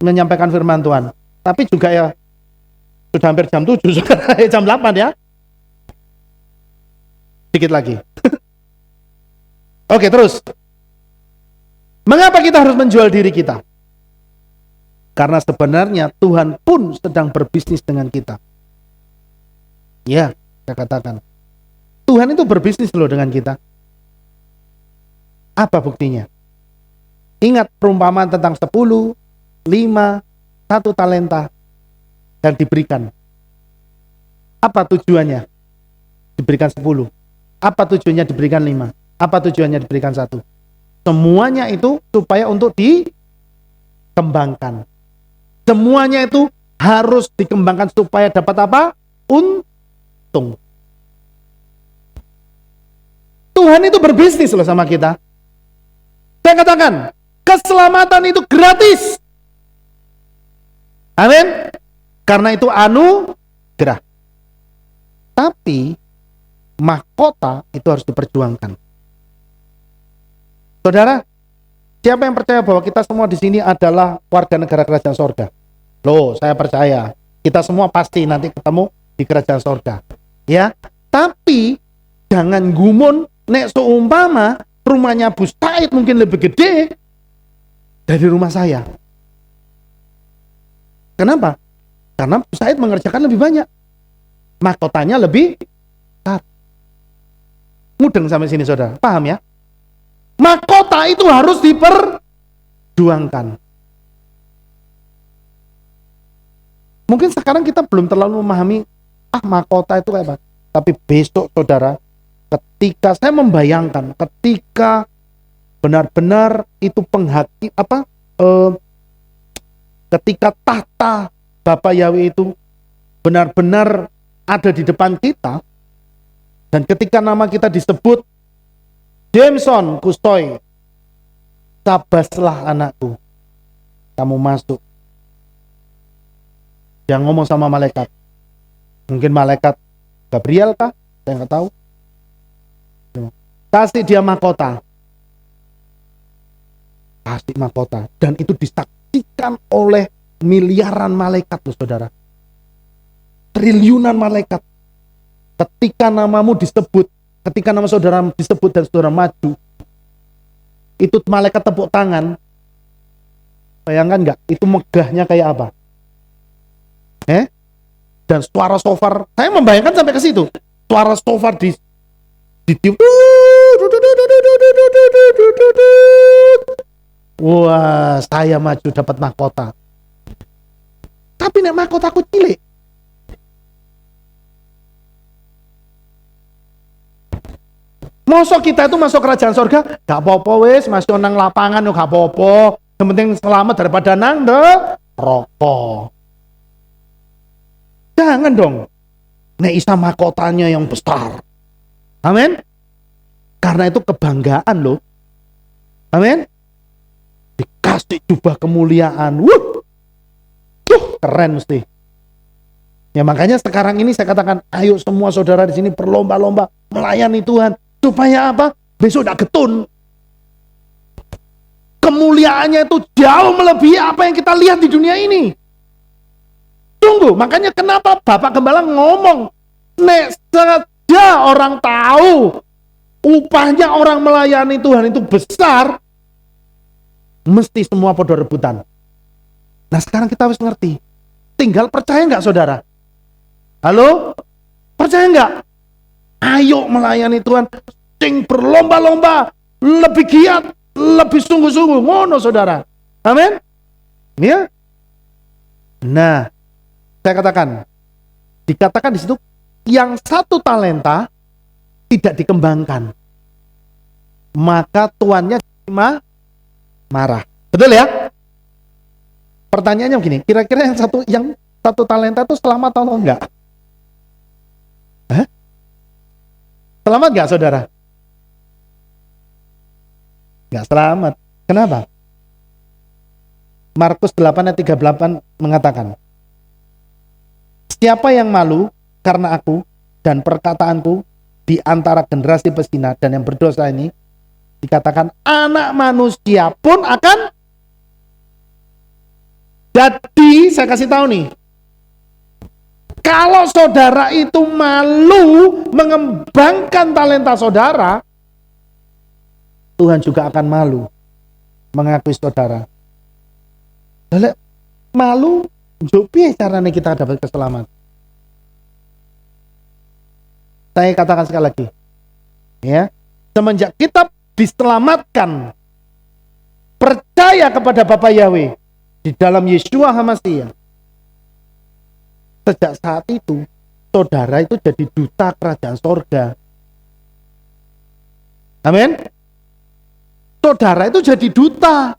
menyampaikan firman Tuhan, tapi juga ya sudah hampir jam 7, jam 8 ya. Sedikit lagi. Oke, terus. Mengapa kita harus menjual diri kita? Karena sebenarnya Tuhan pun sedang berbisnis dengan kita. Ya, saya katakan. Tuhan itu berbisnis loh dengan kita. Apa buktinya? Ingat perumpamaan tentang 10, 5, 1 talenta yang diberikan. Apa tujuannya? Diberikan 10. Apa tujuannya diberikan 5? Apa tujuannya diberikan 1? Semuanya itu supaya untuk dikembangkan. Semuanya itu harus dikembangkan supaya dapat apa? Untung. Tuhan itu berbisnis loh sama kita. Saya katakan, keselamatan itu gratis. Amin. Karena itu anugerah. Tapi mahkota itu harus diperjuangkan. Saudara, siapa yang percaya bahwa kita semua di sini adalah warga negara kerajaan sorga? Loh, saya percaya. Kita semua pasti nanti ketemu di kerajaan sorga. Ya, tapi jangan gumun nek seumpama rumahnya Bu Said mungkin lebih gede dari rumah saya. Kenapa? Karena Bu Said mengerjakan lebih banyak. Mahkotanya lebih besar. Mudeng sampai sini saudara, paham ya? Mahkota itu harus diperjuangkan. Mungkin sekarang kita belum terlalu memahami mahkota itu kayak apa. Tapi besok saudara, ketika saya membayangkan, ketika benar-benar itu ketika tahta Bapak Yahweh itu benar-benar ada di depan kita, dan ketika nama kita disebut Jameson Kustoy, tabaslah anakku, kamu masuk. Yang ngomong sama malaikat, mungkin malaikat Gabriel kah? Saya nggak tahu. Kasih dia mahkota, kasih mahkota, dan itu disaksikan oleh miliaran malaikat loh saudara, triliunan malaikat. Ketika namamu disebut, ketika nama saudara disebut dan saudara maju, itu malaikat tepuk tangan. Bayangkan nggak? Itu megahnya kayak apa? Dan suara shofar, saya membayangkan sampai ke situ. Suara shofar ditiup. Wah, saya maju dapat mahkota. Tapi nek mahkotaku cilik. Mosok kita itu masuk kerajaan sorga, gak apa-apa wis, masih nang lapangan yo gak apa-apa. Yang penting selamat daripada nang neraka. Jangan dong. Nek isa mahkotanya yang besar. Amin. Karena itu kebanggaan loh. Amin. Dikasih jubah kemuliaan. Keren mesti. Ya makanya sekarang ini saya katakan, ayo semua saudara di sini berlomba-lomba melayani Tuhan. Supaya apa? Besok tidak getun. Kemuliaannya itu jauh melebihi apa yang kita lihat di dunia ini. Tunggu, makanya kenapa Bapak Gembala ngomong, nek saja orang tahu upahnya orang melayani Tuhan itu besar, mesti semua pada rebutan. Nah sekarang kita harus ngerti. Tinggal percaya nggak saudara? Halo? Percaya nggak? Ayo melayani Tuhan, sing berlomba-lomba, lebih giat, lebih sungguh-sungguh, ngono saudara. Amin. Ya. Nah, saya dikatakan di situ yang 1 talenta tidak dikembangkan, maka tuannya marah. Betul ya? Pertanyaannya begini, kira-kira yang satu talenta itu selamat atau enggak? Hah? Selamat enggak, saudara? Enggak selamat. Kenapa? Markus 8 ayat 38 mengatakan, siapa yang malu karena aku dan perkataanku di antara generasi pesina dan yang berdosa ini, dikatakan anak manusia pun akan. Jadi saya kasih tahu nih, kalau saudara itu malu mengembangkan talenta saudara, Tuhan juga akan malu mengakui saudara. Lalu malu, piye caranya kita dapat keselamatan? Saya katakan sekali lagi, ya, semenjak kita diselamatkan, percaya kepada Bapa Yahweh di dalam Yeshua HaMashiach, sejak saat itu saudara itu jadi duta kerajaan sorga. Amin. Saudara itu jadi duta.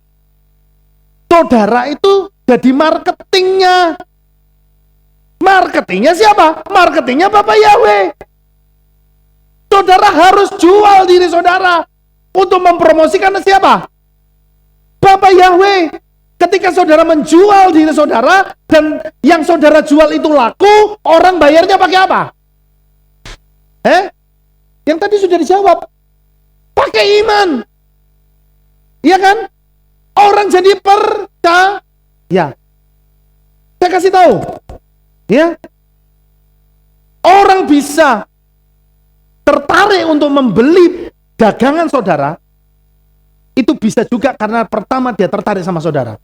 Saudara itu jadi marketingnya. Marketingnya siapa? Marketingnya Bapak Yahweh. Saudara harus jual diri saudara untuk mempromosikan siapa? Bapak Yahweh. Ketika saudara menjual diri saudara dan yang saudara jual itu laku, orang bayarnya pakai apa? Yang tadi sudah dijawab. Pakai iman. Iya kan? Orang jadi percaya. Saya kasih tahu. Ya. Orang bisa tertarik untuk membeli dagangan saudara, itu bisa juga karena pertama dia tertarik sama saudara.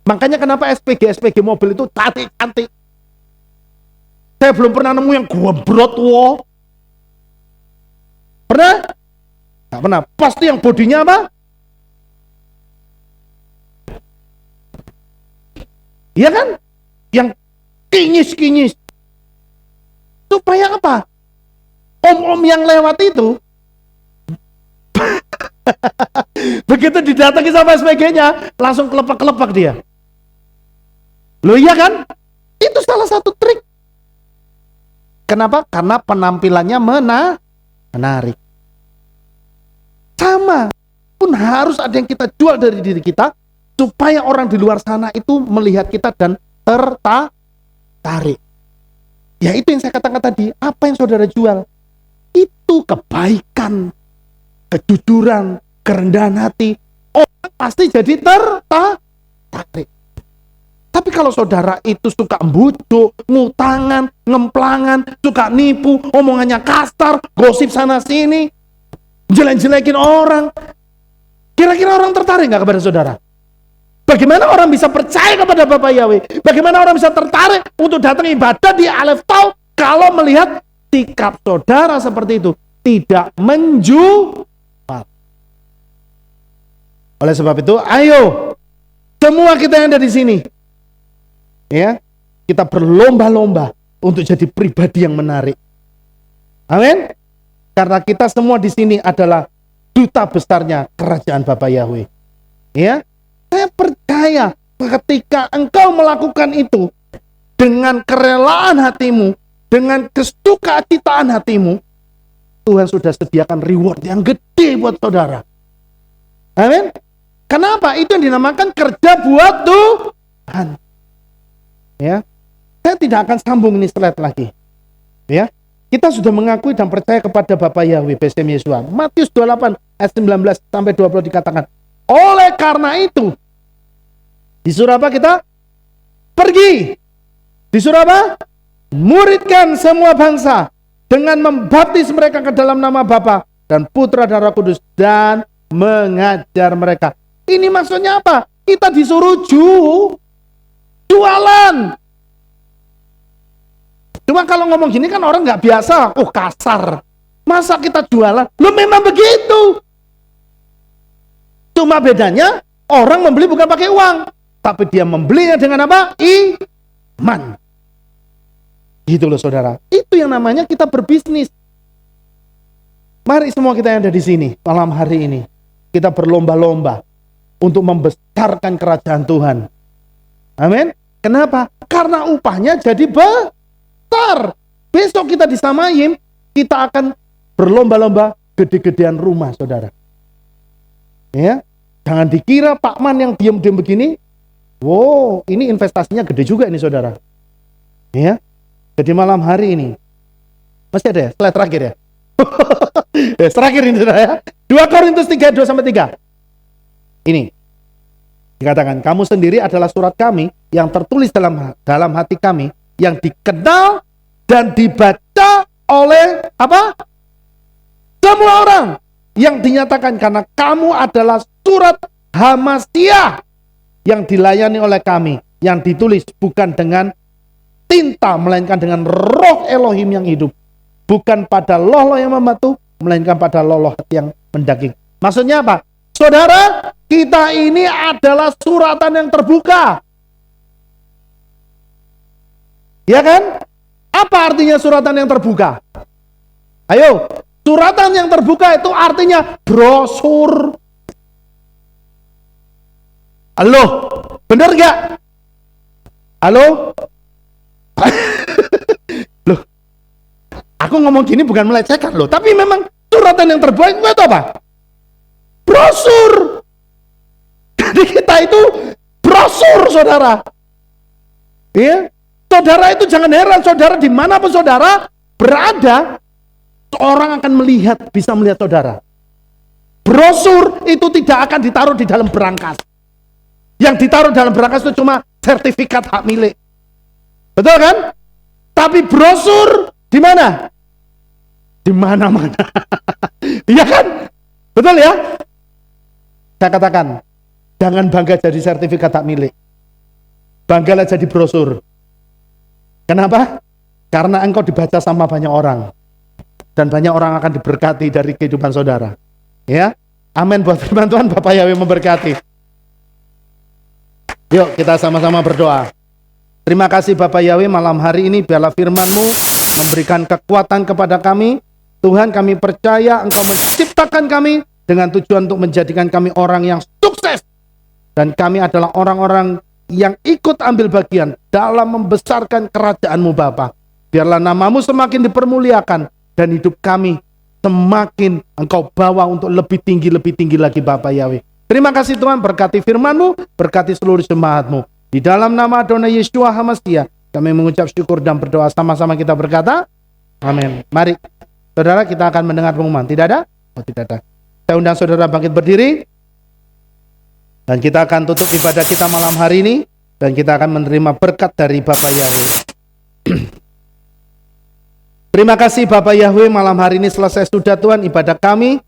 Makanya kenapa SPG mobil itu cantik-cantik. Saya belum pernah nemu yang gombrot wo. Pernah? Nggak pernah. Pasti yang bodinya apa? Iya kan? Yang kinyis-kinyis. Supaya apa? Om-om yang lewat itu begitu didatangi sama SPG-nya, langsung kelepak-kelepak dia. Loh iya kan? Itu salah satu trik. Kenapa? Karena penampilannya menarik. Sama pun harus ada yang kita jual dari diri kita, supaya orang di luar sana itu melihat kita dan tertarik. Ya itu yang saya katakan tadi, apa yang saudara jual? Itu kebaikan, kejujuran, kerendahan hati. Orang pasti jadi tertarik. Tapi kalau saudara itu suka bujuk, ngutangan, ngemplangan, suka nipu, omongannya kasar, gosip sana sini, jelek-jelekin orang, kira-kira orang tertarik nggak kepada saudara? Bagaimana orang bisa percaya kepada Bapak Yahweh? Bagaimana orang bisa tertarik untuk datang ibadah di Aleph Tau kalau melihat sikap saudara seperti itu tidak menjual? Oleh sebab itu, ayo semua kita yang ada di sini, ya, kita berlomba-lomba untuk jadi pribadi yang menarik. Amin. Karena kita semua di sini adalah duta besarnya kerajaan Bapak Yahweh. Ya, saya percaya ketika engkau melakukan itu dengan kerelaan hatimu, dengan kesukacitaan hatimu, Tuhan sudah sediakan reward yang gede buat saudara. Amin. Kenapa? Itu yang dinamakan kerja buat Tuhan. Ya, saya tidak akan sambung ini slide lagi. Ya, kita sudah mengakui dan percaya kepada Bapa Yahweh Besem Yeshua. Matius 28 ayat 19 sampai 20 dikatakan, oleh karena itu disuruh apa kita? Pergi. Disuruh apa? Muridkan semua bangsa dengan membaptis mereka ke dalam nama Bapa dan Putra dan Roh Kudus dan mengajar mereka. Ini maksudnya apa? Kita disuruh jualan. Cuma kalau ngomong gini kan orang nggak biasa, kasar. Masa kita jualan? Lu memang begitu. Cuma bedanya orang membeli bukan pakai uang, tapi dia membelinya dengan apa? Iman. Gitu loh saudara. Itu yang namanya kita berbisnis. Mari semua kita yang ada di sini malam hari ini, kita berlomba-lomba untuk membesarkan kerajaan Tuhan. Amin. Kenapa? Karena upahnya jadi besar. Besok kita di Samayim, kita akan berlomba-lomba gede-gedean rumah, saudara. Ya, jangan dikira Pak Man yang diam-diam begini, wow, ini investasinya gede juga ini, saudara. Ya, jadi malam hari ini, masih ada ya, slide terakhir ya. Terakhir ini, saudara ya. 2 Korintus 3, 2-3. Ini dikatakan, kamu sendiri adalah surat kami yang tertulis dalam hati kami, yang dikenal dan dibaca oleh apa? Semua orang, yang dinyatakan karena kamu adalah surat Hamasiah yang dilayani oleh kami, yang ditulis bukan dengan tinta melainkan dengan roh Elohim yang hidup, bukan pada loh yang membatu melainkan pada loh yang mendaging. Maksudnya apa? Saudara, kita ini adalah suratan yang terbuka. Ya kan? Apa artinya suratan yang terbuka? Ayo, suratan yang terbuka itu artinya brosur. Halo, bener gak? Halo? Loh, aku ngomong gini bukan melecehkan loh, tapi memang suratan yang terbuka itu apa? Brosur. Jadi kita itu brosur, saudara. Ya, saudara itu jangan heran, saudara dimanapun saudara berada, orang akan melihat, bisa melihat saudara. Brosur itu tidak akan ditaruh di dalam berangkas. Yang ditaruh dalam berangkas itu cuma sertifikat hak milik. Betul kan? Tapi brosur di mana? Di mana-mana. Iya kan? Betul ya? Saya katakan, jangan bangga jadi sertifikat hak milik. Banggalah jadi brosur. Kenapa? Karena engkau dibaca sama banyak orang. Dan banyak orang akan diberkati dari kehidupan saudara. Ya, amin buat firman Tuhan. Bapak Yahweh memberkati. Yuk kita sama-sama berdoa. Terima kasih Bapak Yahweh, malam hari ini biarlah firman-Mu memberikan kekuatan kepada kami. Tuhan, kami percaya Engkau menciptakan kami dengan tujuan untuk menjadikan kami orang yang sukses. Dan kami adalah orang-orang yang ikut ambil bagian dalam membesarkan kerajaan-Mu Bapa. Biarlah nama-Mu semakin dipermuliakan dan hidup kami semakin Engkau bawa untuk lebih tinggi lagi Bapak Yahweh. Terima kasih Tuhan, berkati firman-Mu, berkati seluruh jemaat-Mu. Di dalam nama Adonai Yeshua HaMashiach, kami mengucap syukur dan berdoa, sama-sama kita berkata, amin. Mari, saudara, kita akan mendengar pengumuman. Tidak ada? Oh, tidak ada. Saya undang saudara bangkit berdiri, dan kita akan tutup ibadah kita malam hari ini, dan kita akan menerima berkat dari Bapak Yahweh. Terima kasih Bapak Yahweh, malam hari ini selesai sudah Tuhan ibadah kami,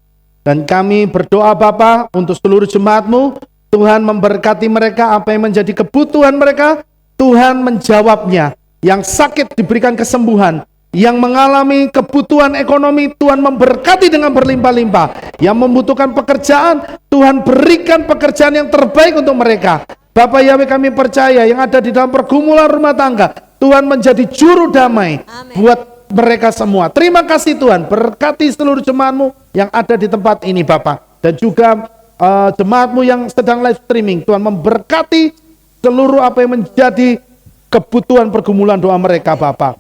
dan kami berdoa Bapa untuk seluruh jemaat-Mu. Tuhan memberkati mereka, apa yang menjadi kebutuhan mereka, Tuhan menjawabnya. Yang sakit diberikan kesembuhan, yang mengalami kebutuhan ekonomi, Tuhan memberkati dengan berlimpah-limpah. Yang membutuhkan pekerjaan, Tuhan berikan pekerjaan yang terbaik untuk mereka. Bapak Yahweh, kami percaya yang ada di dalam pergumulan rumah tangga, Tuhan menjadi juru damai. Amen. Buat mereka semua. Terima kasih Tuhan, berkati seluruh jemaat-Mu yang ada di tempat ini Bapak. Dan juga jemaat-Mu yang sedang live streaming, Tuhan memberkati seluruh apa yang menjadi kebutuhan pergumulan doa mereka Bapak.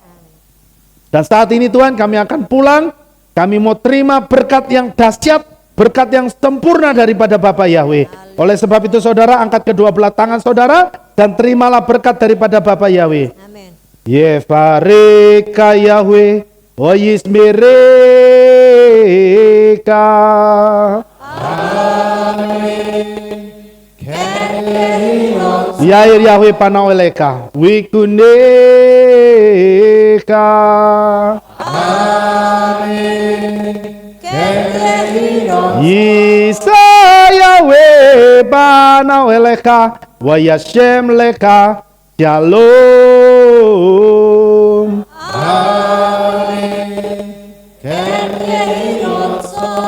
Dan saat ini Tuhan, kami akan pulang, kami mau terima berkat yang dahsyat, berkat yang sempurna daripada Bapak Yahweh. Oleh sebab itu saudara, angkat kedua belah tangan saudara, dan terimalah berkat daripada Bapak Yahweh. Amin. Yevareka Yahweh, Oyismereka. Yair Yahweh panaweleka, wikuneka. Yisa Yahweh panaweleka, wayashem leka, shalom.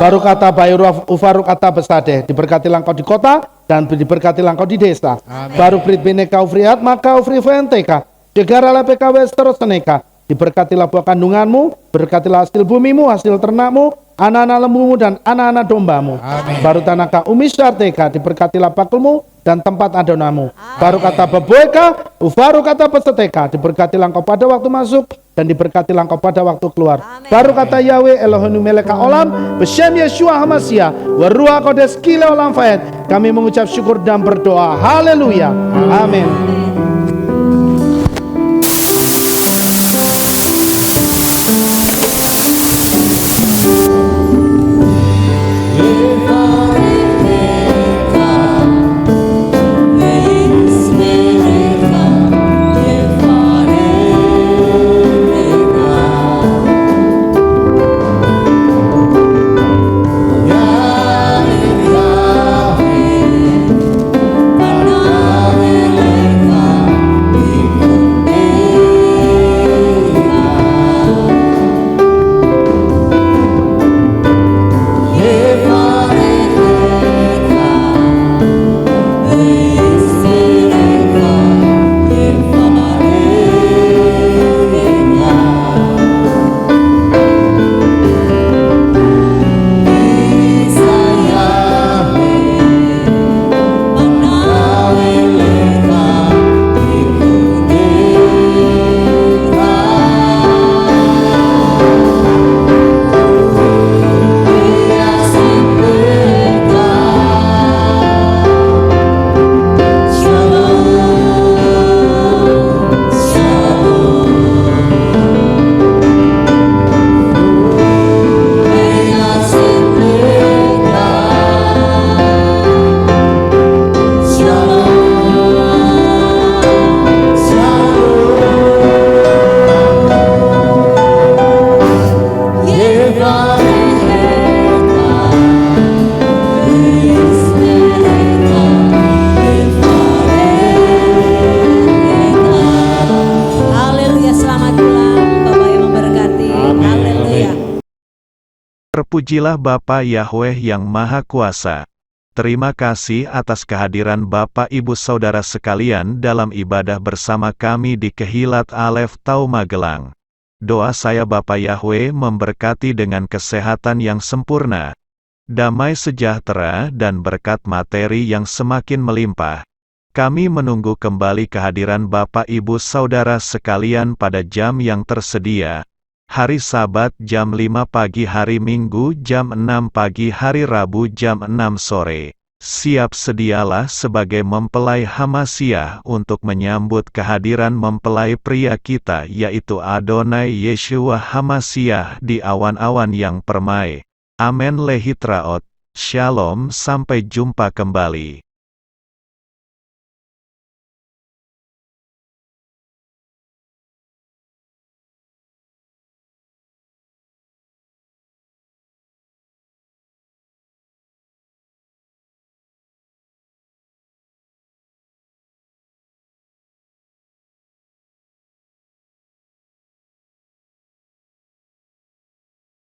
Baru kata Bayu Ufaru kata Besade, diberkatilah engkau di kota dan diberkatilah engkau di desa. Baru Brit Bineka Ufriat maka Ufri Venteka, Jegara LPK Westeros Seneka, diberkatilah buah kandunganmu, berkatilah hasil bumimu, hasil ternakmu, anak-anak lembumu dan anak-anak dombamu. Baru tanaka Umisarteka, diberkatilah bakulmu dan tempat adonamu. Baru kata Beboeka, Ufaru kata Peseteka, diberkatilah engkau pada waktu masuk dan diberkatilah engkau pada waktu keluar. Baru kata Yahweh Elohenu Meleka Olam, Beshem Yeshua Hamasya, Warua Kodes Kile Olam Fayed. Kami mengucap syukur dan berdoa. Haleluya. Amin. Terpujilah Bapa Yahweh yang Maha Kuasa. Terima kasih atas kehadiran Bapak Ibu Saudara sekalian dalam ibadah bersama kami di Kehilat Alef Tau Magelang. Doa saya Bapa Yahweh memberkati dengan kesehatan yang sempurna, damai sejahtera dan berkat materi yang semakin melimpah. Kami menunggu kembali kehadiran Bapak Ibu Saudara sekalian pada jam yang tersedia. Hari Sabat jam 5 pagi, hari Minggu jam 6 pagi, hari Rabu jam 6 sore. Siap sedialah sebagai mempelai Hamasya untuk menyambut kehadiran mempelai pria kita yaitu Adonai Yeshua Hamasya di awan-awan yang permai. Amen lehitraot. Shalom, sampai jumpa kembali.